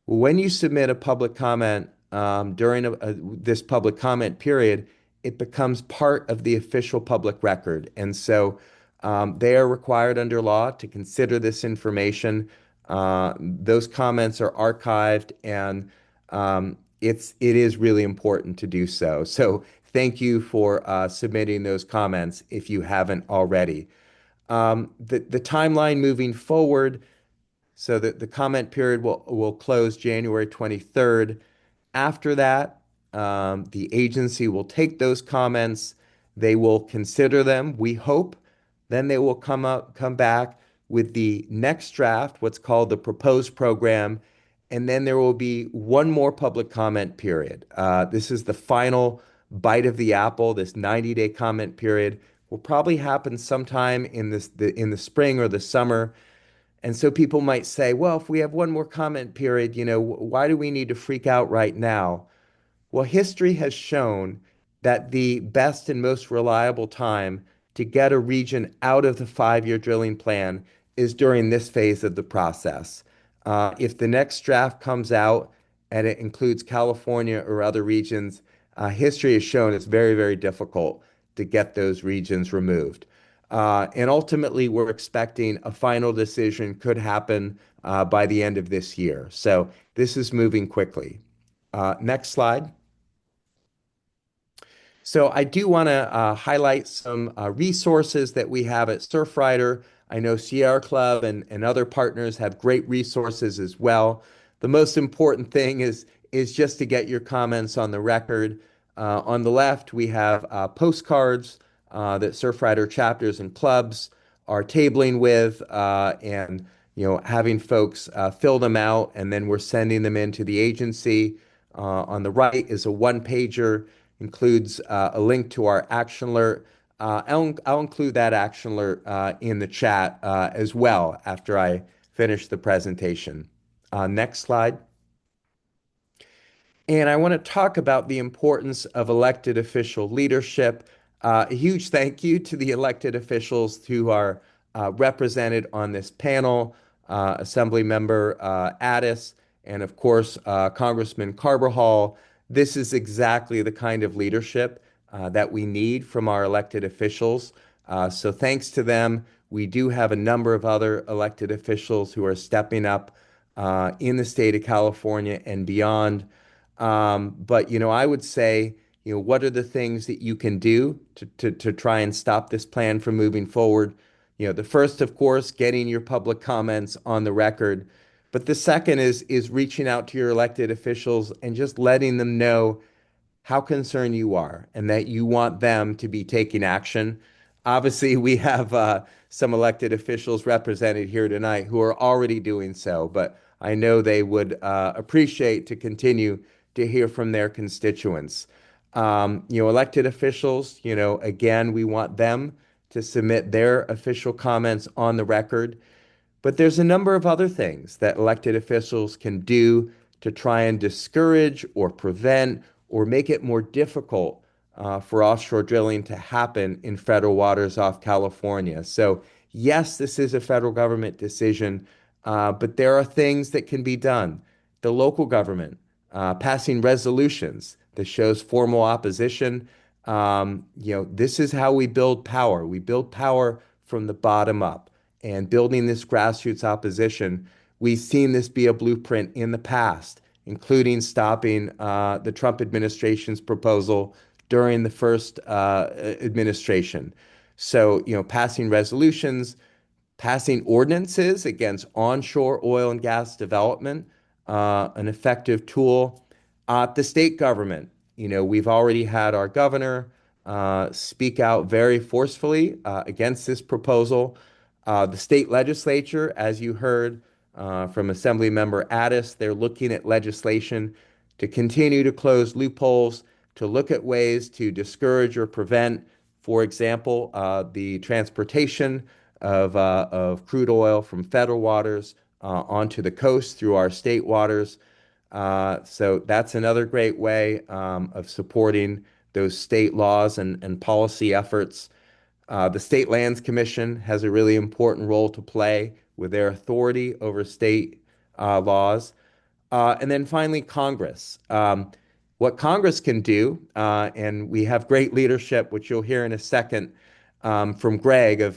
When you submit a public comment during this public comment period, it becomes part of the official public record. And so they are required under law to consider this information. Those comments are archived, and it is really important to do so. So thank you for submitting those comments if you haven't already. The timeline moving forward, so that the comment period will close January 23rd. After that, the agency will take those comments. They will consider them, we hope. Then they will come back with the next draft, what's called the proposed program. And then there will be one more public comment period. This is the final bite of the apple. This 90-day comment period will probably happen sometime in the spring or the summer. And so people might say, well, if we have one more comment period, why do we need to freak out right now? Well, history has shown that the best and most reliable time to get a region out of the 5-year drilling plan is during this phase of the process. If the next draft comes out and it includes California or other regions, history has shown it's very, very difficult to get those regions removed. And ultimately, we're expecting a final decision could happen by the end of this year. So this is moving quickly. Next slide. So I do want to highlight some resources that we have at Surfrider. I know Sierra Club and other partners have great resources as well. The most important thing is just to get your comments on the record. On the left, we have postcards that Surfrider chapters and clubs are tabling with, and having folks fill them out, and then we're sending them into the agency. On the right is a one-pager, includes a link to our action alert. I'll include that action alert in the chat as well after I finish the presentation. Next slide. And I want to talk about the importance of elected official leadership. A huge thank you to the elected officials who are represented on this panel, Assemblymember Addis, and of course, Congressman Carbajal. This is exactly the kind of leadership that we need from our elected officials. So thanks to them, we do have a number of other elected officials who are stepping up in the state of California and beyond. But I would say, what are the things that you can do to try and stop this plan from moving forward? The first, of course, getting your public comments on the record. But the second is reaching out to your elected officials and just letting them know how concerned you are and that you want them to be taking action. Obviously, we have some elected officials represented here tonight who are already doing so, but I know they would appreciate to continue to hear from their constituents. Elected officials, again, we want them to submit their official comments on the record. But there's a number of other things that elected officials can do to try and discourage or prevent or make it more difficult for offshore drilling to happen in federal waters off California. So, yes, this is a federal government decision, but there are things that can be done. The local government passing resolutions that shows formal opposition. This is how we build power. We build power from the bottom up, and building this grassroots opposition. We've seen this be a blueprint in the past, including stopping the Trump administration's proposal during the first administration. So, passing resolutions, passing ordinances against onshore oil and gas development, an effective tool. The state government, we've already had our governor speak out very forcefully against this proposal. The state legislature, as you heard from Assemblymember Addis, they're looking at legislation to continue to close loopholes, to look at ways to discourage or prevent, for example, the transportation of crude oil from federal waters onto the coast through our state waters. So that's another great way of supporting those state laws and policy efforts. The State Lands Commission has a really important role to play with their authority over state laws. And then finally, Congress. What Congress can do, and we have great leadership, which you'll hear in a second from Greg,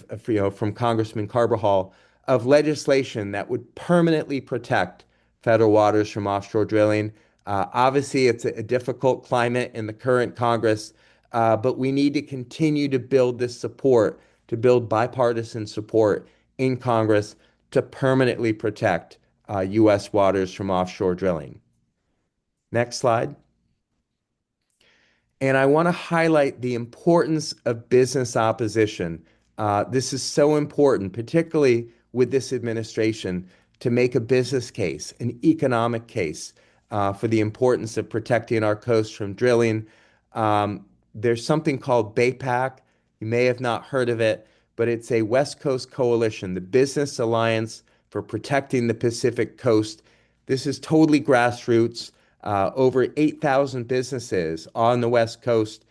from Congressman Carbajal, of legislation that would permanently protect federal waters from offshore drilling. Obviously, it's a difficult climate in the current Congress, but we need to continue to build this support, to build bipartisan support in Congress to permanently protect U.S. waters from offshore drilling. Next slide. And I want to highlight the importance of business opposition. This is so important, particularly with this administration, to make a business case, an economic case for the importance of protecting our coast from drilling. There's something called BAPAC. You may have not heard of it, but it's a West Coast coalition, the Business Alliance for Protecting the Pacific Coast. This is totally grassroots. Over 8,000 businesses on the West Coast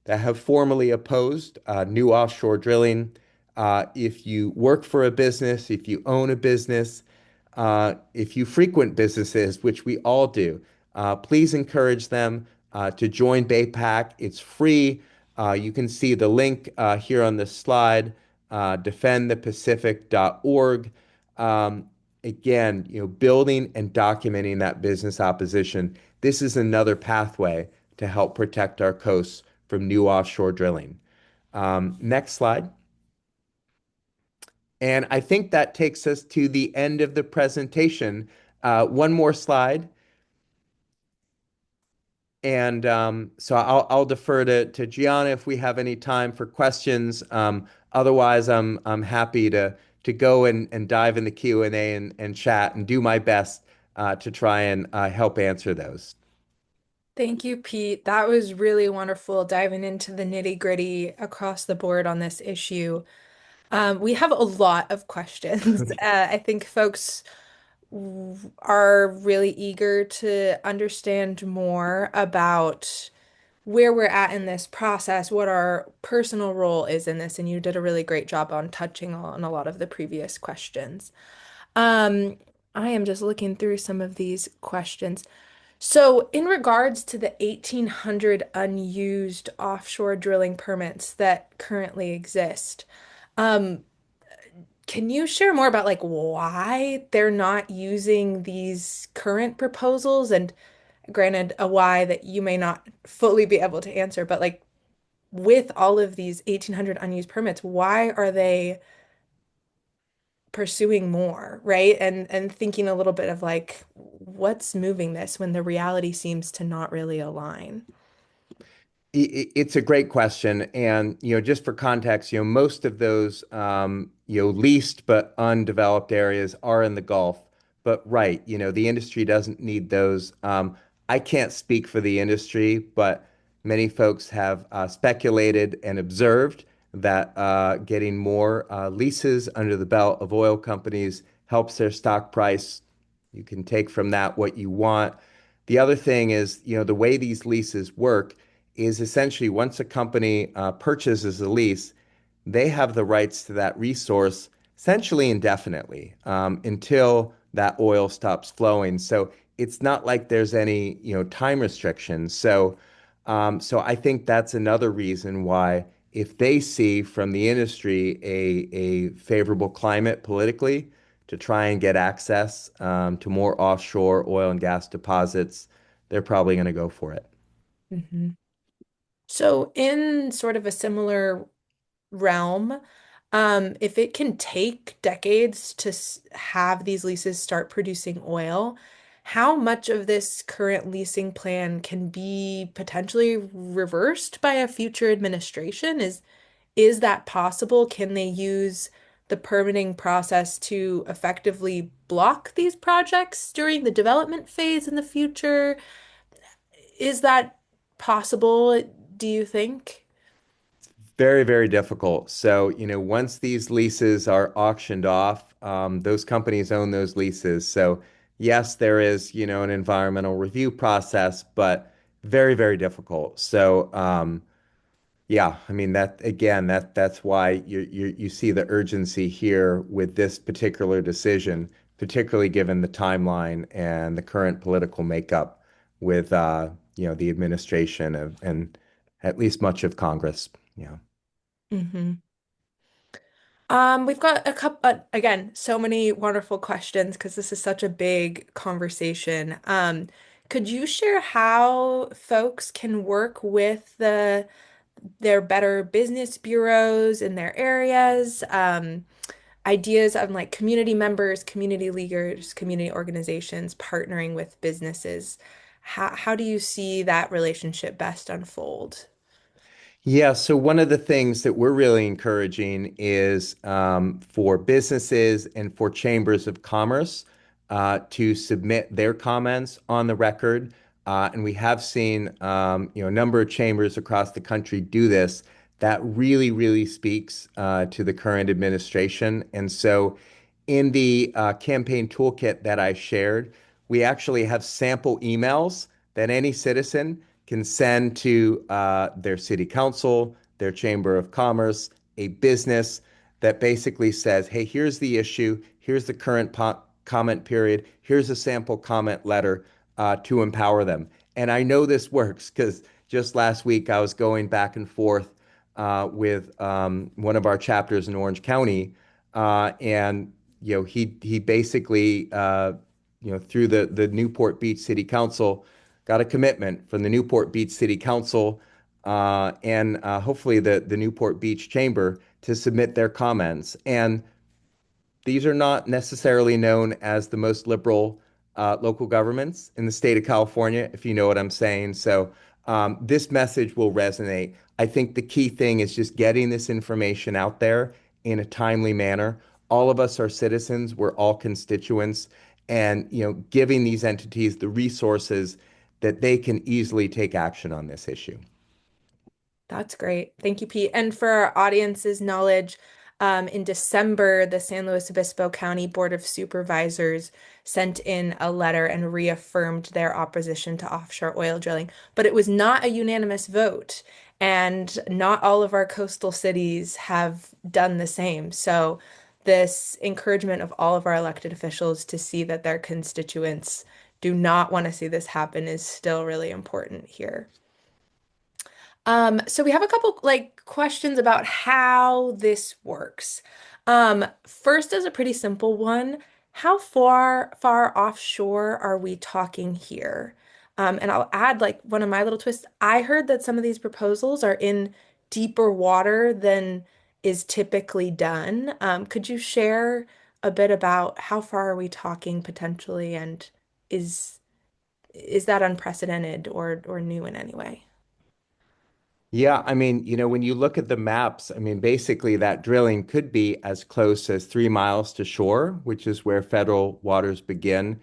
that have formally opposed new offshore drilling. If you work for a business, if you own a business, if you frequent businesses, which we all do, please encourage them to join BAPAC. It's free. You can see the link here on this slide, defendthepacific.org. Again, building and documenting that business opposition. This is another pathway to help protect our coasts from new offshore drilling. Next slide. And I think that takes us to the end of the presentation. One more slide. And so I'll defer to Gianna if we have any time for questions. Otherwise, I'm happy to go and dive in the Q&A and chat and do my best to try and help answer those. Thank you, Pete. That was really wonderful diving into the nitty-gritty across the board on this issue. We have a lot of questions. I think folks are really eager to understand more about where we're at in this process, what our personal role is in this, and you did a really great job on touching on a lot of the previous questions. Um, I am just looking through some of these questions. So, in regards to the 1,800 unused offshore drilling permits that currently exist, um, can you share more about like why they're not using these current proposals? And granted, a why that you may not fully be able to answer, but like with all of these 1,800 unused permits, why are they pursuing more, right? And thinking a little bit of like what's moving this when the reality seems to not really align. It's a great question. And, just for context, most of those, leased but undeveloped areas are in the Gulf. But right, the industry doesn't need those. I can't speak for the industry, but many folks have speculated and observed that getting more leases under the belt of oil companies helps their stock price. You can take from that what you want. The other thing is, the way these leases work is essentially once a company purchases a lease, they have the rights to that resource essentially indefinitely until that oil stops flowing. So it's not like there's any, time restrictions. So I think that's another reason why if they see from the industry a favorable climate politically to try and get access to more offshore oil and gas deposits, they're probably going to go for it. Hmm. So, in sort of a similar realm, if it can take decades to have these leases start producing oil, how much of this current leasing plan can be potentially reversed by a future administration? Is that possible? Can they use the permitting process to effectively block these projects during the development phase in the future? Is that possible, do you think? Very, very difficult. So, once these leases are auctioned off, those companies own those leases. So, yes, there is, an environmental review process, but very, very difficult. So, yeah, I mean that again, that's why you see the urgency here with this particular decision, particularly given the timeline and the current political makeup with the administration and at least much of Congress. Yeah. Hmm. We've got a couple, again, so many wonderful questions because this is such a big conversation. Could you share how folks can work with their better business bureaus in their areas? Ideas of like community members, community leaders, community organizations partnering with businesses. How do you see that relationship best unfold? Yeah, so one of the things that we're really encouraging is for businesses and for chambers of commerce to submit their comments on the record. And we have seen, a number of chambers across the country do this. That really, really speaks to the current administration. And so in the campaign toolkit that I shared, we actually have sample emails that any citizen can send to their city council, their chamber of commerce, a business that basically says, hey, here's the issue, here's the current comment period, here's a sample comment letter to empower them. And I know this works because just last week I was going back and forth with one of our chapters in Orange County, and he basically through the Newport Beach City Council got a commitment from the Newport Beach City Council and hopefully the Newport Beach Chamber to submit their comments. And these are not necessarily known as the most liberal local governments in the state of California, if you know what I'm saying. So this message will resonate. I think the key thing is just getting this information out there in a timely manner. All of us are citizens, we're all constituents, and giving these entities the resources that they can easily take action on this issue. That's great. Thank you, Pete. And for our audience's knowledge, in December, the San Luis Obispo County Board of Supervisors sent in a letter and reaffirmed their opposition to offshore oil drilling. But it was not a unanimous vote, and not all of our coastal cities have done the same. So, this encouragement of all of our elected officials to see that their constituents do not want to see this happen is still really important here. So we have a couple like questions about how this works. First is a pretty simple one. How far offshore are we talking here? And I'll add like one of my little twists. I heard that some of these proposals are in deeper water than is typically done. Could you share a bit about how far are we talking potentially, and is is that unprecedented or new in any way? Yeah, I mean, when you look at the maps, I mean, basically that drilling could be as close as 3 miles to shore, which is where federal waters begin,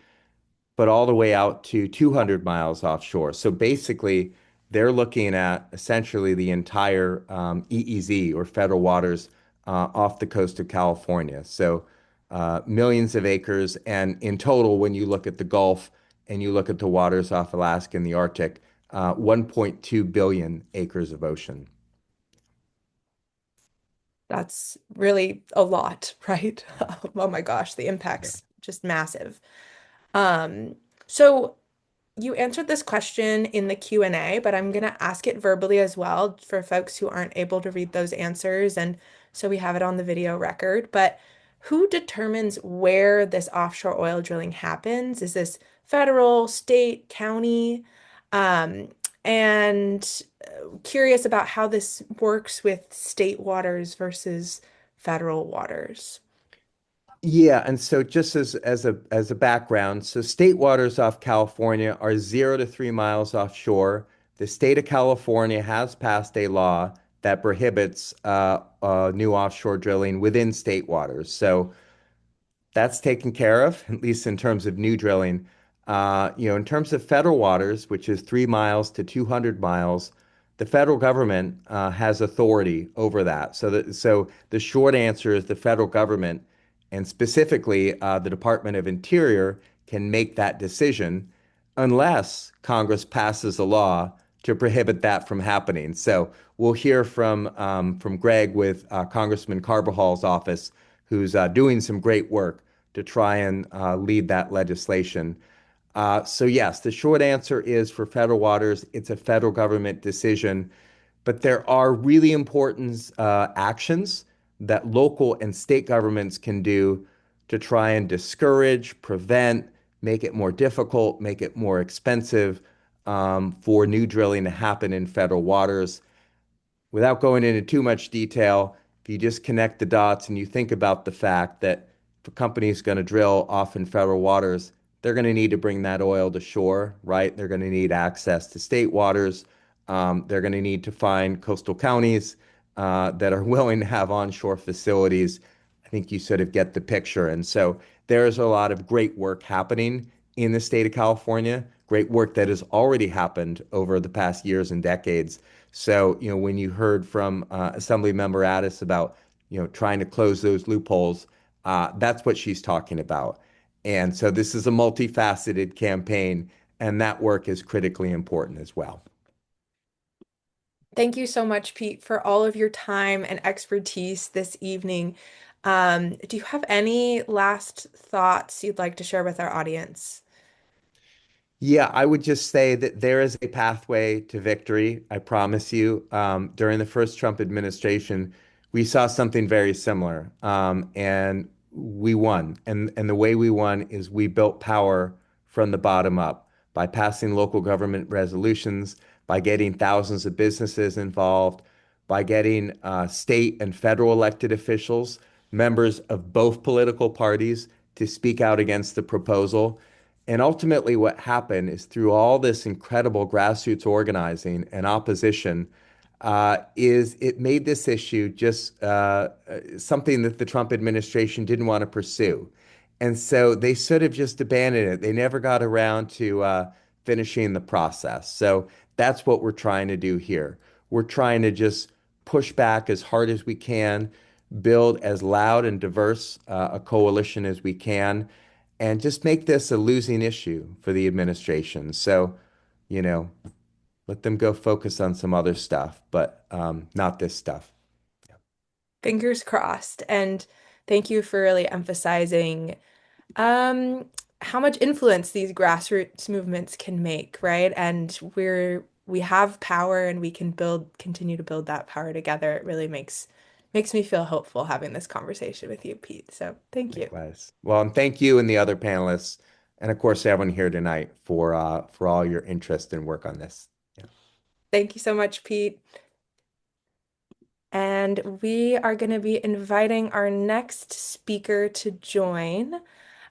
but all the way out to 200 miles offshore. So basically, they're looking at essentially the entire EEZ or federal waters off the coast of California. So millions of acres. And in total, when you look at the Gulf and you look at the waters off Alaska and the Arctic, 1.2 billion acres of ocean. That's really a lot, right? Oh my gosh, the Yeah. impact's just massive. Um, so you answered this question in the Q&A, but I'm going to ask it verbally as well for folks who aren't able to read those answers. And so we have it on the video record. But who determines where this offshore oil drilling happens? Is this federal, state, county? Um, and curious about how this works with state waters versus federal waters. Yeah, and so just as a background, so state waters off California are 0 to 3 miles offshore. The state of California has passed a law that prohibits new offshore drilling within state waters. So that's taken care of, at least in terms of new drilling. In terms of federal waters, which is 3 miles to 200 miles, the federal government has authority over that. So the short answer is the federal government, and specifically the Department of Interior, can make that decision unless Congress passes a law to prohibit that from happening. So we'll hear from Greg with Congressman Carbajal's office, who's doing some great work to try and lead that legislation. So yes, the short answer is for federal waters, it's a federal government decision, but there are really important actions that local and state governments can do to try and discourage, prevent, make it more difficult, make it more expensive for new drilling to happen in federal waters. Without going into too much detail, if you just connect the dots and you think about the fact that if a company is going to drill off in federal waters, they're going to need to bring that oil to shore, right? They're going to need access to state waters. They're going to need to find coastal counties that are willing to have onshore facilities. I think you sort of get the picture. And so there's a lot of great work happening in the state of California, great work that has already happened over the past years and decades. So, when you heard from Assemblymember Addis about, trying to close those loopholes, that's what she's talking about. And so this is a multifaceted campaign, and that work is critically important as well. Thank you so much, Pete, for all of your time and expertise this evening. Do you have any last thoughts you'd like to share with our audience? Yeah, I would just say that there is a pathway to victory. I promise you. During the first Trump administration, we saw something very similar, and we won. And the way we won is we built power from the bottom up by passing local government resolutions, by getting thousands of businesses involved, by getting state and federal elected officials, members of both political parties, to speak out against the proposal. And ultimately, what happened is through all this incredible grassroots organizing and opposition, is it made this issue just something that the Trump administration didn't want to pursue. And so they sort of just abandoned it. They never got around to finishing the process. So that's what we're trying to do here. We're trying to just push back as hard as we can, build as loud and diverse a coalition as we can, and just make this a losing issue for the administration. So, you know, let them go focus on some other stuff, but not this stuff. Fingers crossed. And thank you for really emphasizing um, how much influence these grassroots movements can make, right? And we have power and we can continue to build that power together. It really makes me feel hopeful having this conversation with you, Pete. So thank you. Likewise. Well, and thank you and the other panelists, and of course everyone here tonight for all your interest and work on this. Yeah. Thank you so much, Pete. And we are going to be inviting our next speaker to join.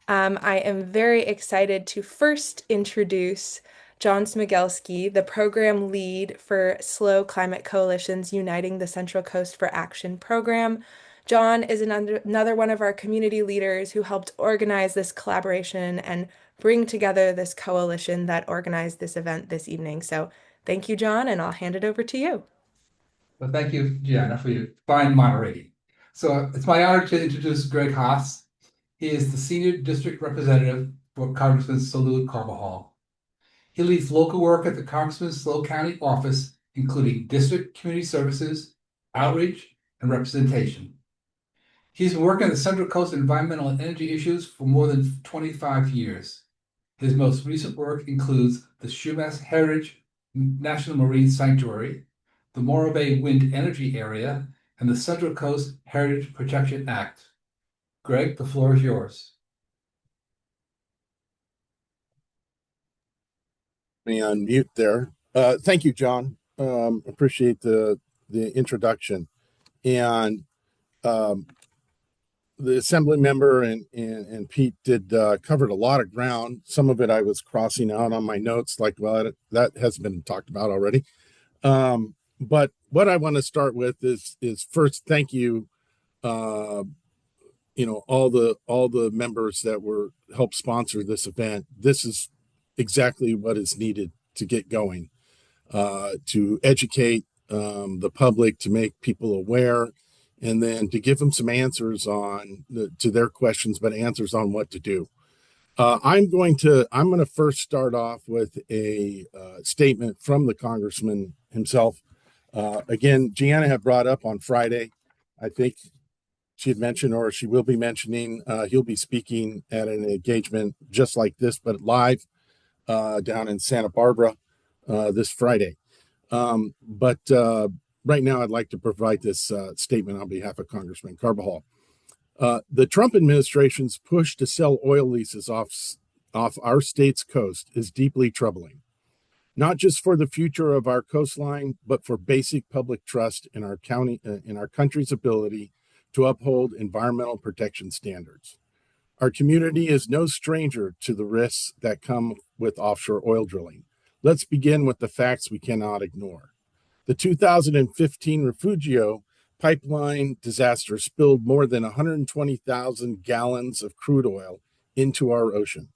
I am very excited to first introduce John Smigelski, the program lead for Slow Climate Coalition's Uniting the Central Coast for Action program. John is another one of our community leaders who helped organize this collaboration and bring together this coalition that organized this event this evening. So thank you, John, and I'll hand it over to you. Well, thank you, Gianna, for your fine moderating. So it's my honor to introduce Greg Haas. He is the Senior District Representative for Congressman Salud Carbajal. He leads local work at the Congressman's Salud County office, including district community services, outreach, and representation. He's been working on the Central Coast environmental and energy issues for more than 25 years. His most recent work includes the Shumas Heritage National Marine Sanctuary, the Morro Bay Wind Energy Area, and the Central Coast Heritage Protection Act. Greg, the floor is yours. Me on mute there. Thank you, John. Appreciate the introduction. And the assembly member and Pete did covered a lot of ground. Some of it I was crossing out on my notes, like, well, that has been talked about already. But what I want to start with is first, thank you. All the members that were helped sponsor this event. This is exactly what is needed to get going, to educate the public, to make people aware, and then to give them some answers to their questions, but answers on what to do. I'm going to first start off with a statement from the congressman himself. Again, Gianna had brought up on Friday, I think she had mentioned, or she will be mentioning, he'll be speaking at an engagement just like this, but live down in Santa Barbara this Friday. But right now, I'd like to provide this statement on behalf of Congressman Carbajal. The Trump administration's push to sell oil leases off our state's coast is deeply troubling, not just for the future of our coastline, but for basic public trust in our country's ability to uphold environmental protection standards. Our community is no stranger to the risks that come with offshore oil drilling. Let's begin with the facts we cannot ignore. The 2015 Refugio pipeline disaster spilled more than 120,000 gallons of crude oil into our ocean.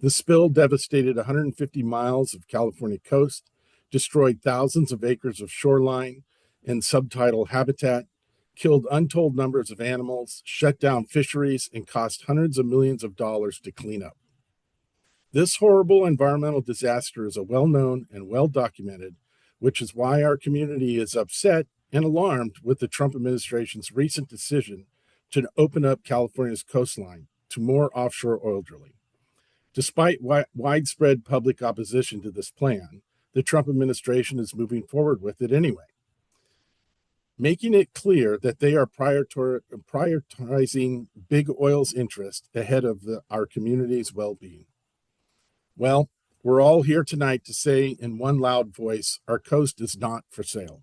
The spill devastated 150 miles of California coast, destroyed thousands of acres of shoreline and subtidal habitat, killed untold numbers of animals, shut down fisheries, and cost hundreds of millions of dollars to clean up. This horrible environmental disaster is a well-known and well-documented, which is why our community is upset and alarmed with the Trump administration's recent decision to open up California's coastline to more offshore oil drilling. Despite widespread public opposition to this plan, the Trump administration is moving forward with it anyway, making it clear that they are prioritizing big oil's interest ahead of our community's well-being. Well, we're all here tonight to say in one loud voice, our coast is not for sale.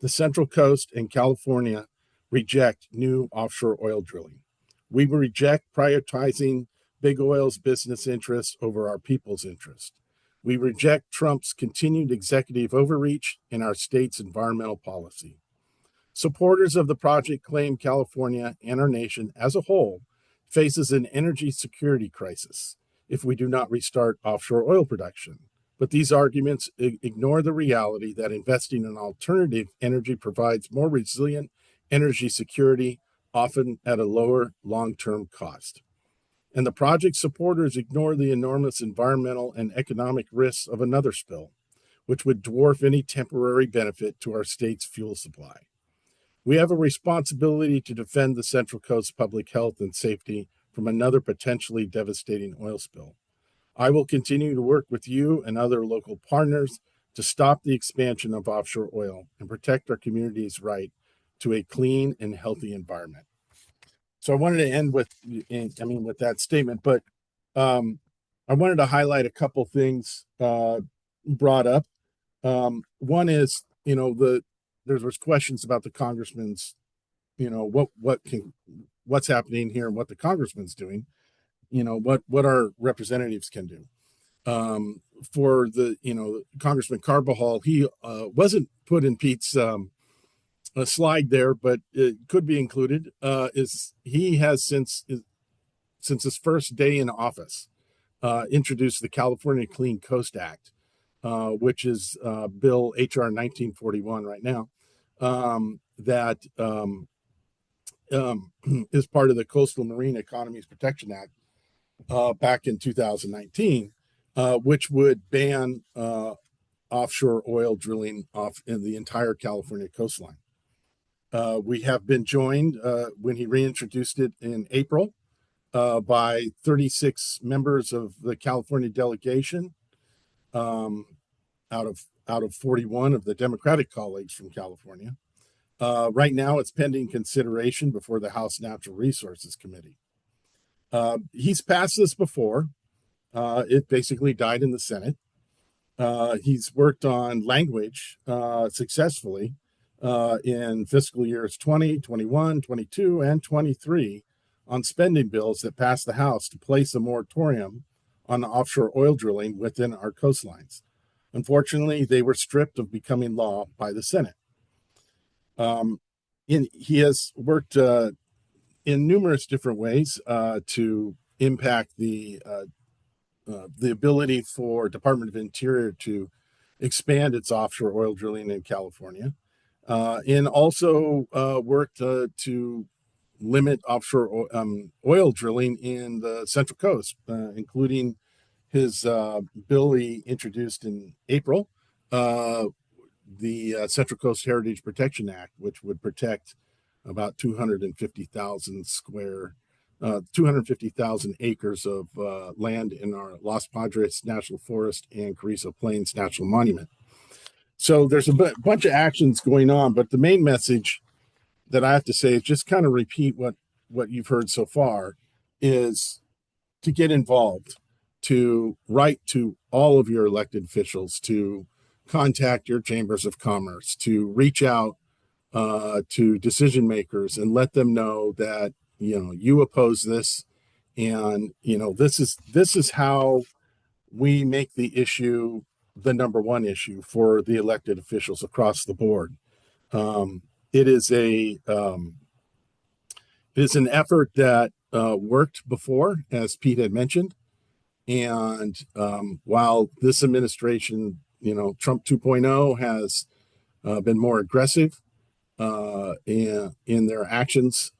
The Central Coast and California reject new offshore oil drilling. We reject prioritizing big oil's business interests over our people's interest. We reject Trump's continued executive overreach in our state's environmental policy. Supporters of the project claim California and our nation as a whole faces an energy security crisis if we do not restart offshore oil production. But these arguments ignore the reality that investing in alternative energy provides more resilient energy security, often at a lower long-term cost. And the project supporters ignore the enormous environmental and economic risks of another spill, which would dwarf any temporary benefit to our state's fuel supply. We have a responsibility to defend the Central Coast public health and safety from another potentially devastating oil spill. I will continue to work with you and other local partners to stop the expansion of offshore oil and protect our community's right to a clean and healthy environment. So I wanted to end with that statement, but I wanted to highlight a couple things brought up. One is, there was questions about the congressman's, what's happening here and what the congressman's doing, what our representatives can do. For the, Congressman Carbajal, he wasn't put in Pete's a slide there, but it could be included, is he has since his first day in office introduced the California Clean Coast Act, which is Bill HR 1941 right now, that is part of the Coastal Marine Economies Protection Act back in 2019, which would ban offshore oil drilling off in the entire California coastline. We have been joined when he reintroduced it in April by 36 members of the California delegation, out of 41 of the Democratic colleagues from California. Right now, it's pending consideration before the House Natural Resources Committee. He's passed this before. It basically died in the Senate. He's worked on language successfully in fiscal years 20, 21, 22, and 23 on spending bills that passed the House to place a moratorium on offshore oil drilling within our coastlines. Unfortunately, they were stripped of becoming law by the Senate. He has worked in numerous different ways to impact the ability for Department of Interior to expand its offshore oil drilling in California, and also worked to limit offshore oil drilling in the Central Coast, including his bill he introduced in April, the Central Coast Heritage Protection Act, which would protect about 250,000 acres of land in our Los Padres National Forest and Carrizo Plains National Monument. So there's a bunch of actions going on, but the main message that I have to say is just kind of repeat what you've heard so far, is to get involved, to write to all of your elected officials, to contact your chambers of commerce, to reach out to decision makers and let them know that you oppose this, and this is how we make the issue the number one issue for the elected officials across the board. It is an effort that worked before, as Pete had mentioned, and while this administration, Trump 2.0, has been more aggressive in their actions,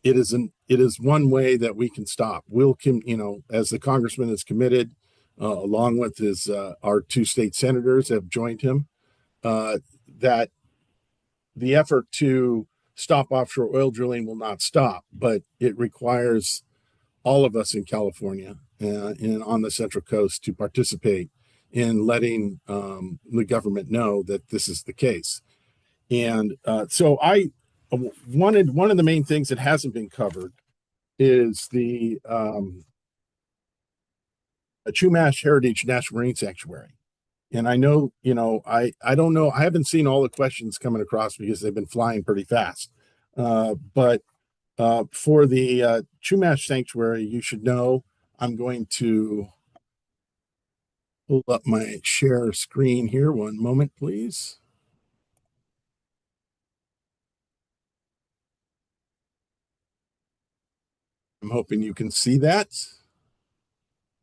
it is one way that we can stop. As the congressman is committed, along with our two state senators have joined him, that the effort to stop offshore oil drilling will not stop, but it requires all of us in California and on the Central Coast to participate in letting the government know that this is the case. And so one of the main things that hasn't been covered is the Chumash Heritage National Marine Sanctuary. And I know, I don't know, I haven't seen all the questions coming across because they've been flying pretty fast. But for the Chumash Sanctuary, you should know, I'm going to pull up my share screen here. One moment, please. I'm hoping you can see that.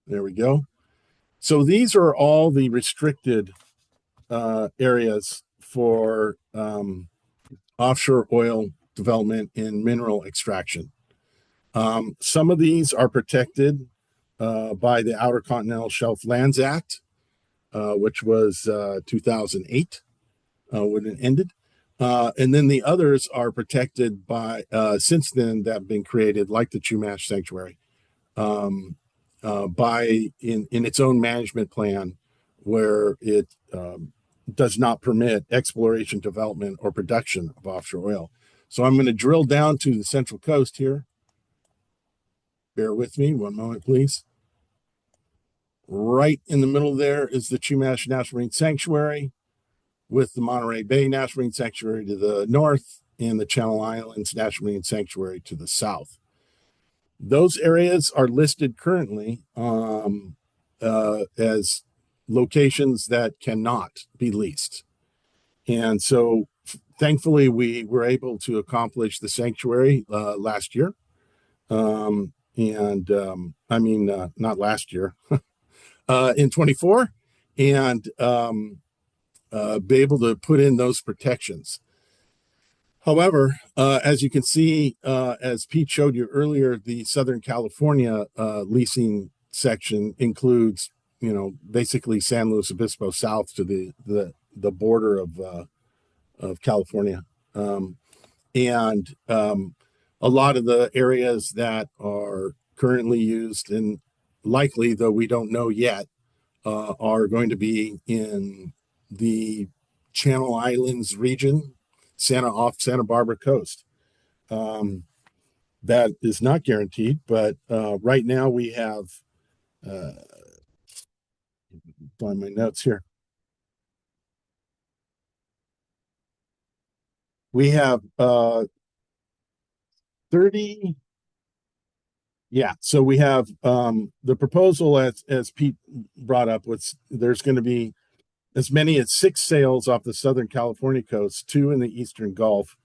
There we go. So these are all the restricted areas for offshore oil development and mineral extraction. Some of these are protected by the Outer Continental Shelf Lands Act, which was 2008 when it ended. And then the others are protected by, since then, that have been created, like the Chumash Sanctuary, by in its own management plan, where it does not permit exploration, development, or production of offshore oil. So I'm going to drill down to the Central Coast here. Bear with me one moment, please. Right in the middle there is the Chumash National Marine Sanctuary, with the Monterey Bay National Marine Sanctuary to the north and the Channel Islands National Marine Sanctuary to the south. Those areas are listed currently as locations that cannot be leased. And so thankfully, we were able to accomplish the sanctuary last year. Not last year, in 24, and be able to put in those protections. However, as you can see, as Pete showed you earlier, the Southern California leasing section includes, basically San Luis Obispo south to the border of California. And a lot of the areas that are currently used and likely, though we don't know yet, are going to be in the Channel Islands region, off Santa Barbara coast. That is not guaranteed, but right now we have, find my notes here. We have 30. Yeah, so we have the proposal as Pete brought up, there's going to be as many as 6 sails off the Southern California coast, 2 in the Eastern Gulf,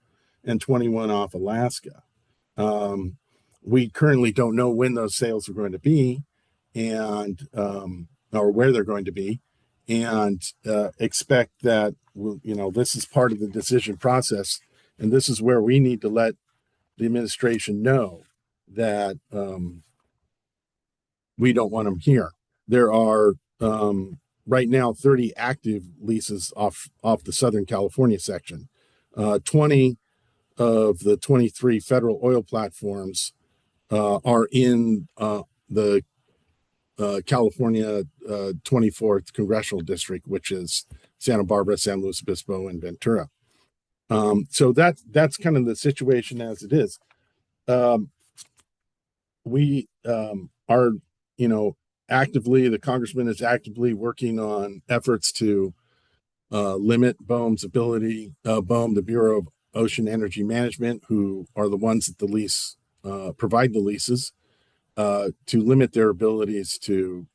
and 21 off Alaska. We currently don't know when those sails are going to be, and or where they're going to be, and expect that this is part of the decision process, and this is where we need to let the administration know that we don't want them here. There are right now 30 active leases off the Southern California section. 20 of the 23 federal oil platforms are in the California 24th Congressional District, which is Santa Barbara, San Luis Obispo, and Ventura. So that's kind of the situation as it is. We are, actively, the congressman is actively working on efforts to limit BOEM's ability, BOEM, the Bureau of Ocean Energy Management, who are the ones that provide the leases, to limit their abilities to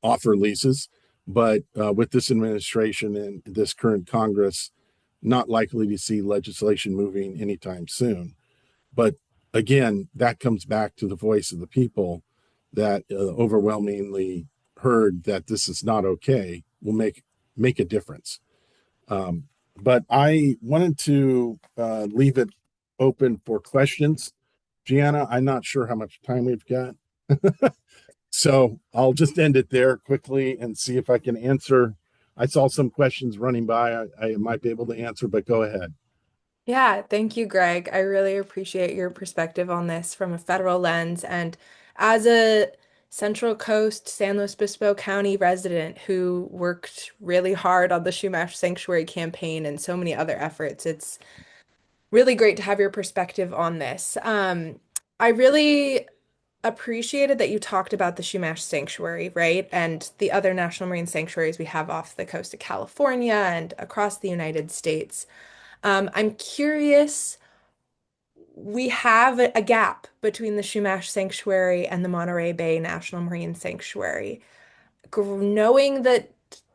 offer leases. But with this administration and this current Congress, not likely to see legislation moving anytime soon. But again, that comes back to the voice of the people that overwhelmingly heard that this is not okay, will make a difference. But I wanted to leave it open for questions. Gianna, I'm not sure how much time we've got. So I'll just end it there quickly and see if I can answer. I saw some questions running by. I might be able to answer, but go ahead. Yeah, thank you, Greg. I really appreciate your perspective on this from a federal lens. And as a Central Coast San Luis Obispo County resident who worked really hard on the Shumash Sanctuary campaign and so many other efforts, it's really great to have your perspective on this. I really appreciated that you talked about the Shumash Sanctuary, right? And the other national marine sanctuaries we have off the coast of California and across the United States. I'm curious, we have a gap between the Shumash Sanctuary and the Monterey Bay National Marine Sanctuary. Knowing that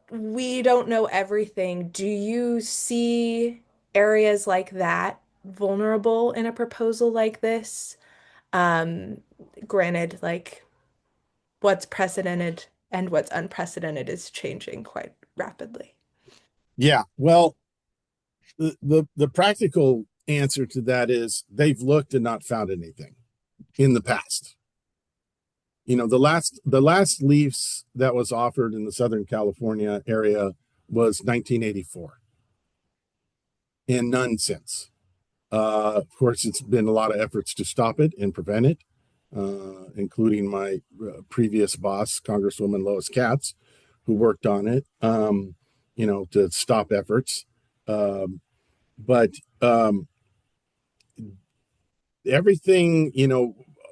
we don't know everything, do you see areas like that vulnerable in a proposal like this? Um, Granted, like what's precedented and what's unprecedented is changing quite rapidly. Yeah, well, the practical answer to that is they've looked and not found anything in the past. The last lease that was offered in the Southern California area was 1984, and none since. Of course, it's been a lot of efforts to stop it and prevent it, including my previous boss, Congresswoman Lois Katz, who worked on it, to stop efforts. But everything,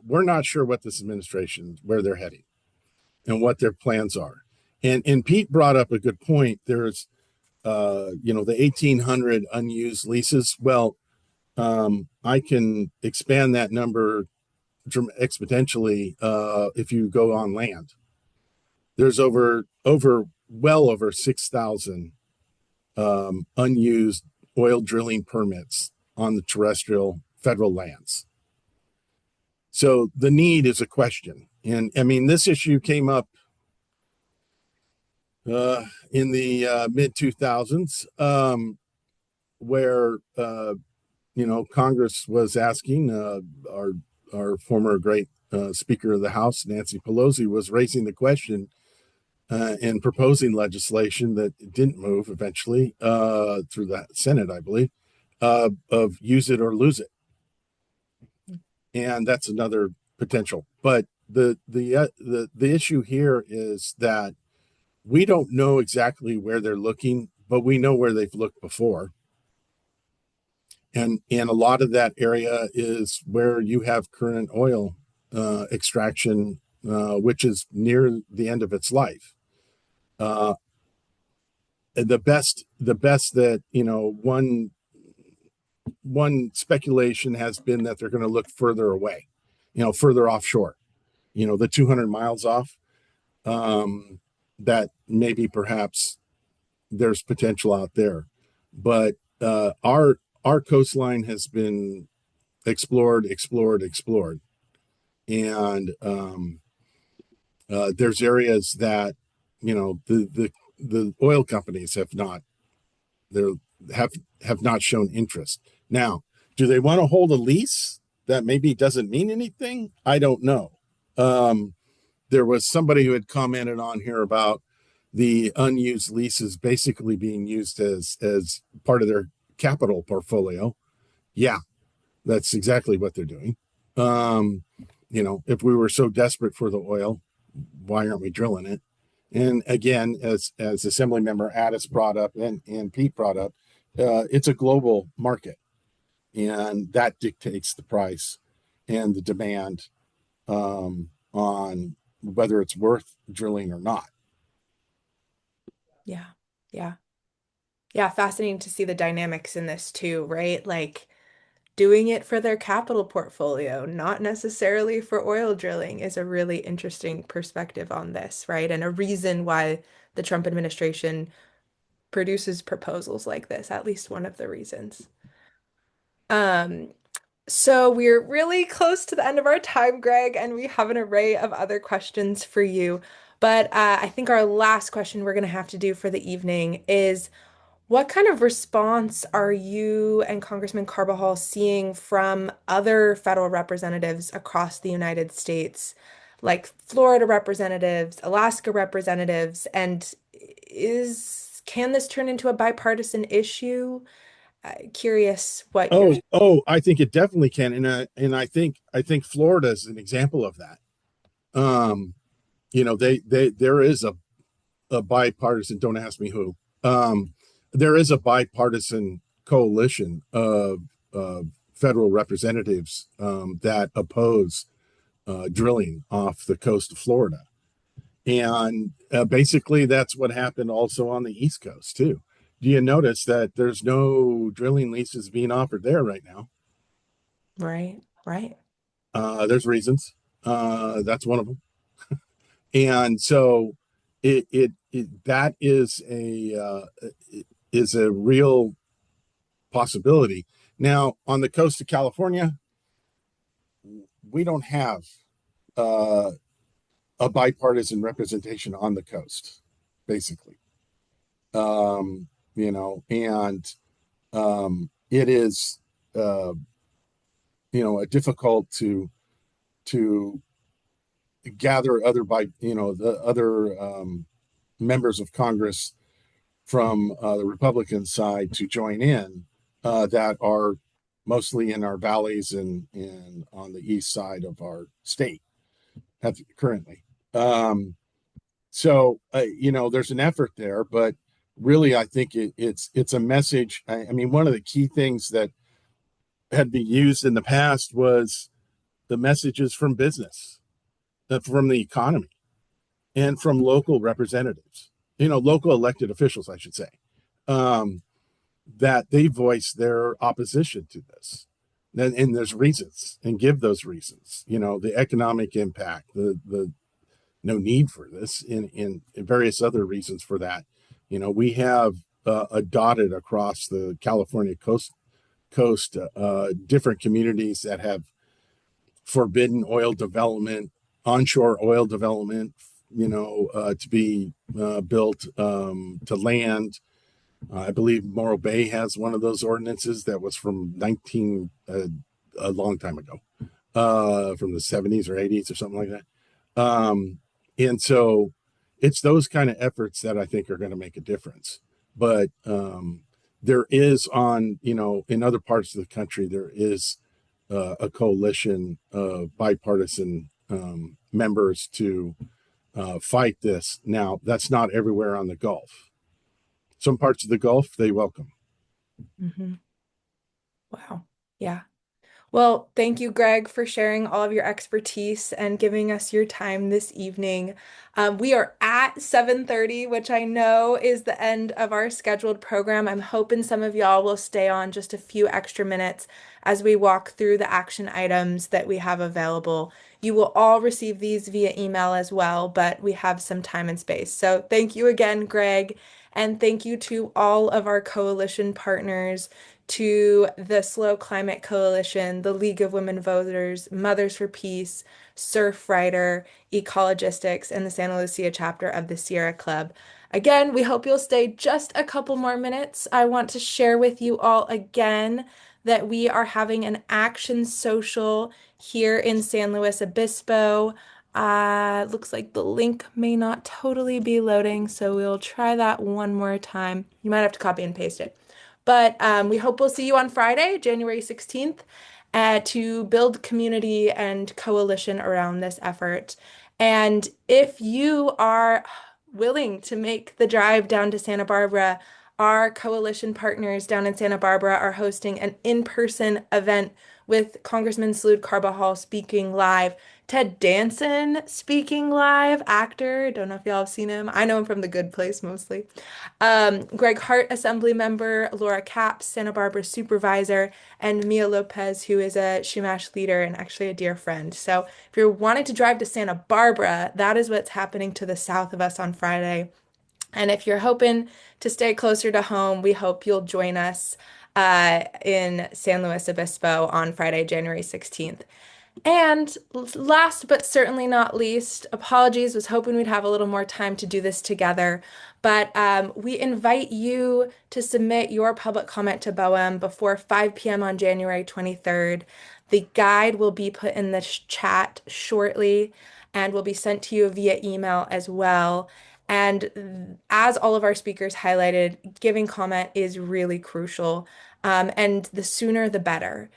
we're not sure what this administration, where they're heading and what their plans are. And Pete brought up a good point. There's, the 1,800 unused leases. Well, I can expand that number exponentially if you go on land. There's well over 6,000 unused oil drilling permits on the terrestrial federal lands. So the need is a question. And I mean, this issue came up in the mid 2000s, where Congress was asking our former great Speaker of the House, Nancy Pelosi, was raising the question and proposing legislation that didn't move eventually through the Senate, I believe, of use it or lose it. And that's another potential. But the issue here is that we don't know exactly where they're looking, but we know where they've looked before. And a lot of that area is where you have current oil extraction, which is near the end of its life. The best that, one speculation has been that they're going to look further away, further offshore, the 200 miles off, that maybe perhaps there's potential out there. But our coastline has been explored. And there's areas that, the oil companies have not shown interest. Now, do they want to hold a lease that maybe doesn't mean anything? I don't know. There was somebody who had commented on here about the unused leases basically being used as part of their capital portfolio. Yeah, that's exactly what they're doing. If we were so desperate for the oil, why aren't we drilling it? And again, as Assemblymember Addis brought up and Pete brought up, it's a global market, and that dictates the price and the demand on whether it's worth drilling or not. Yeah, fascinating to see the dynamics in this too, right? Like doing it for their capital portfolio, not necessarily for oil drilling, is a really interesting perspective on this, right? And a reason why the Trump administration produces proposals like this, at least one of the reasons. So we're really close to the end of our time, Greg, and we have an array of other questions for you. But I think our last question we're going to have to do for the evening is, what kind of response are you and Congressman Carbajal seeing from other federal representatives across the United States, like Florida representatives, Alaska representatives, and can this turn into a bipartisan issue? Curious what you're. I think it definitely can, and I think Florida is an example of that. There is a bipartisan. Don't ask me who. There is a bipartisan coalition of federal representatives that oppose drilling off the coast of Florida. And basically that's what happened also on the East Coast too. Do you notice that there's no drilling leases being offered there right now? Right. There's reasons. That's one of them. And so that is a real possibility. Now, on the coast of California, we don't have a bipartisan representation on the coast, basically. It is, difficult to gather the other members of Congress from the Republican side to join in that are mostly in our valleys and on the east side of our state currently. There's an effort there, but really, I think it's a message. I mean, one of the key things that had been used in the past was the messages from business, from the economy, and from local representatives, local elected officials, I should say, that they voice their opposition to this. And there's reasons, and give those reasons, the economic impact, the no need for this, and various other reasons for that. We have dotted across the California coast different communities that have forbidden oil development, onshore oil development, to be built to land. I believe Morro Bay has one of those ordinances that was from a long time ago. from the 70s or 80s or something like that. And so it's those kind of efforts that I think are going to make a difference. But there is in other parts of the country, there is a coalition of bipartisan members to fight this. Now, that's not everywhere on the Gulf. Some parts of the Gulf, they welcome. Mm-hmm. Wow. Yeah. Well, thank you, Greg, for sharing all of your expertise and giving us your time this evening. We are at 7:30, which I know is the end of our scheduled program. I'm hoping some of y'all will stay on just a few extra minutes as we walk through the action items that we have available. You will all receive these via email as well, but we have some time and space. So thank you again, Greg, and thank you to all of our coalition partners, to the Slow Climate Coalition, the League of Women Voters, Mothers for Peace, Surfrider, Ecologistics, and the Santa Lucia chapter of the Sierra Club. Again, we hope you'll stay just a couple more minutes. I want to share with you all again that we are having an action social here in San Luis Obispo. Looks like the link may not totally be loading, so we'll try that one more time. You might have to copy and paste it. But we hope we'll see you on Friday, January 16th, to build community and coalition around this effort. And if you are willing to make the drive down to Santa Barbara, our coalition partners down in Santa Barbara are hosting an in-person event with Congressman Salud Carbajal speaking live, Ted Danson speaking live, actor. Don't know if y'all have seen him. I know him from The Good Place mostly. Greg Hart, Assemblymember, Laura Capps, Santa Barbara supervisor, and Mia Lopez, who is a Shumash leader and actually a dear friend. So if you're wanting to drive to Santa Barbara, that is what's happening to the south of us on Friday. And if you're hoping to stay closer to home, we hope you'll join us in San Luis Obispo on Friday, January 16th. And last but certainly not least, apologies, was hoping we'd have a little more time to do this together, but we invite you to submit your public comment to BOEM before 5 p.m. on January 23rd. The guide will be put in the chat shortly and will be sent to you via email as well. And as all of our speakers highlighted, giving comment is really crucial, and the sooner the better.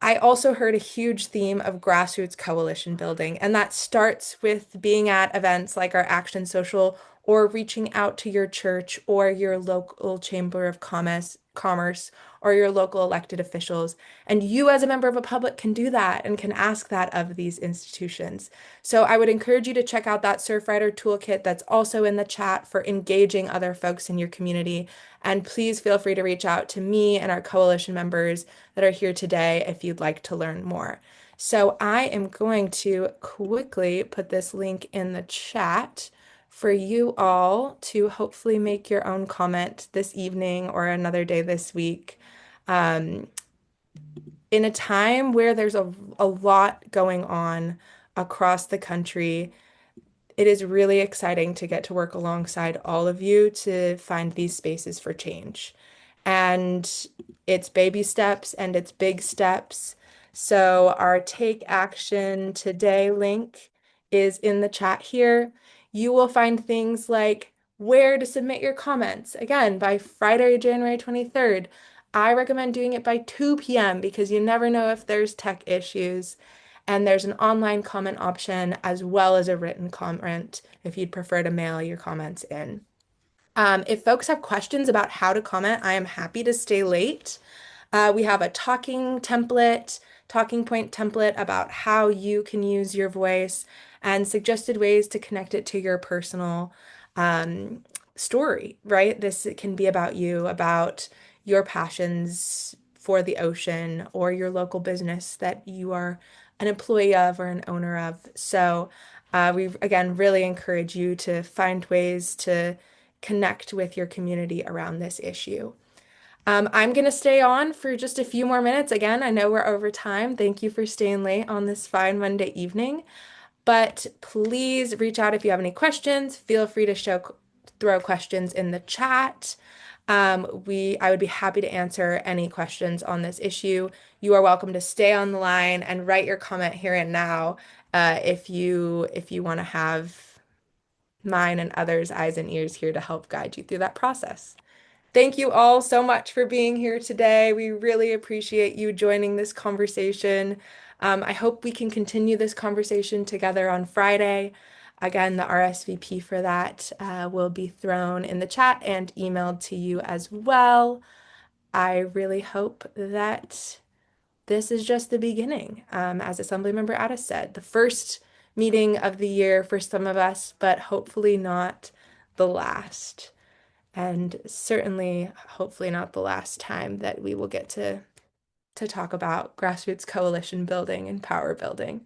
I also heard a huge theme of grassroots coalition building, and that starts with being at events like our Action Social or reaching out to your church or your local chamber of commerce or your local elected officials. And you, as a member of a public, can do that and can ask that of these institutions. So I would encourage you to check out that Surfrider toolkit that's also in the chat for engaging other folks in your community. And please feel free to reach out to me and our coalition members that are here today if you'd like to learn more. So I am going to quickly put this link in the chat for you all to hopefully make your own comment this evening or another day this week. In a time where there's a lot going on across the country, it is really exciting to get to work alongside all of you to find these spaces for change. And it's baby steps and it's big steps. So our Take Action Today link is in the chat here. You will find things like where to submit your comments. Again, by Friday, January 23rd. I recommend doing it by 2 p.m. because you never know if there's tech issues. And there's an online comment option as well as a written comment if you'd prefer to mail your comments in. If folks have questions about how to comment, I am happy to stay late. We have a talking point template about how you can use your voice and suggested ways to connect it to your personal story, right? This can be about you, about your passions for the ocean or your local business that you are an employee of or an owner of. So we, again, really encourage you to find ways to connect with your community around this issue. I'm going to stay on for just a few more minutes. Again, I know we're over time. Thank you for staying late on this fine Monday evening. But please reach out if you have any questions. Feel free to throw questions in the chat. I would be happy to answer any questions on this issue. You are welcome to stay on the line and write your comment here and now, if you want to have mine and others' eyes and ears here to help guide you through that process. Thank you all so much for being here today. We really appreciate you joining this conversation. I hope we can continue this conversation together on Friday. Again, the RSVP for that will be thrown in the chat and emailed to you as well. I really hope that this is just the beginning. As Assemblymember Addis said, the first meeting of the year for some of us, but hopefully not the last. And certainly, hopefully not the last time that we will get to talk about grassroots coalition building and power building.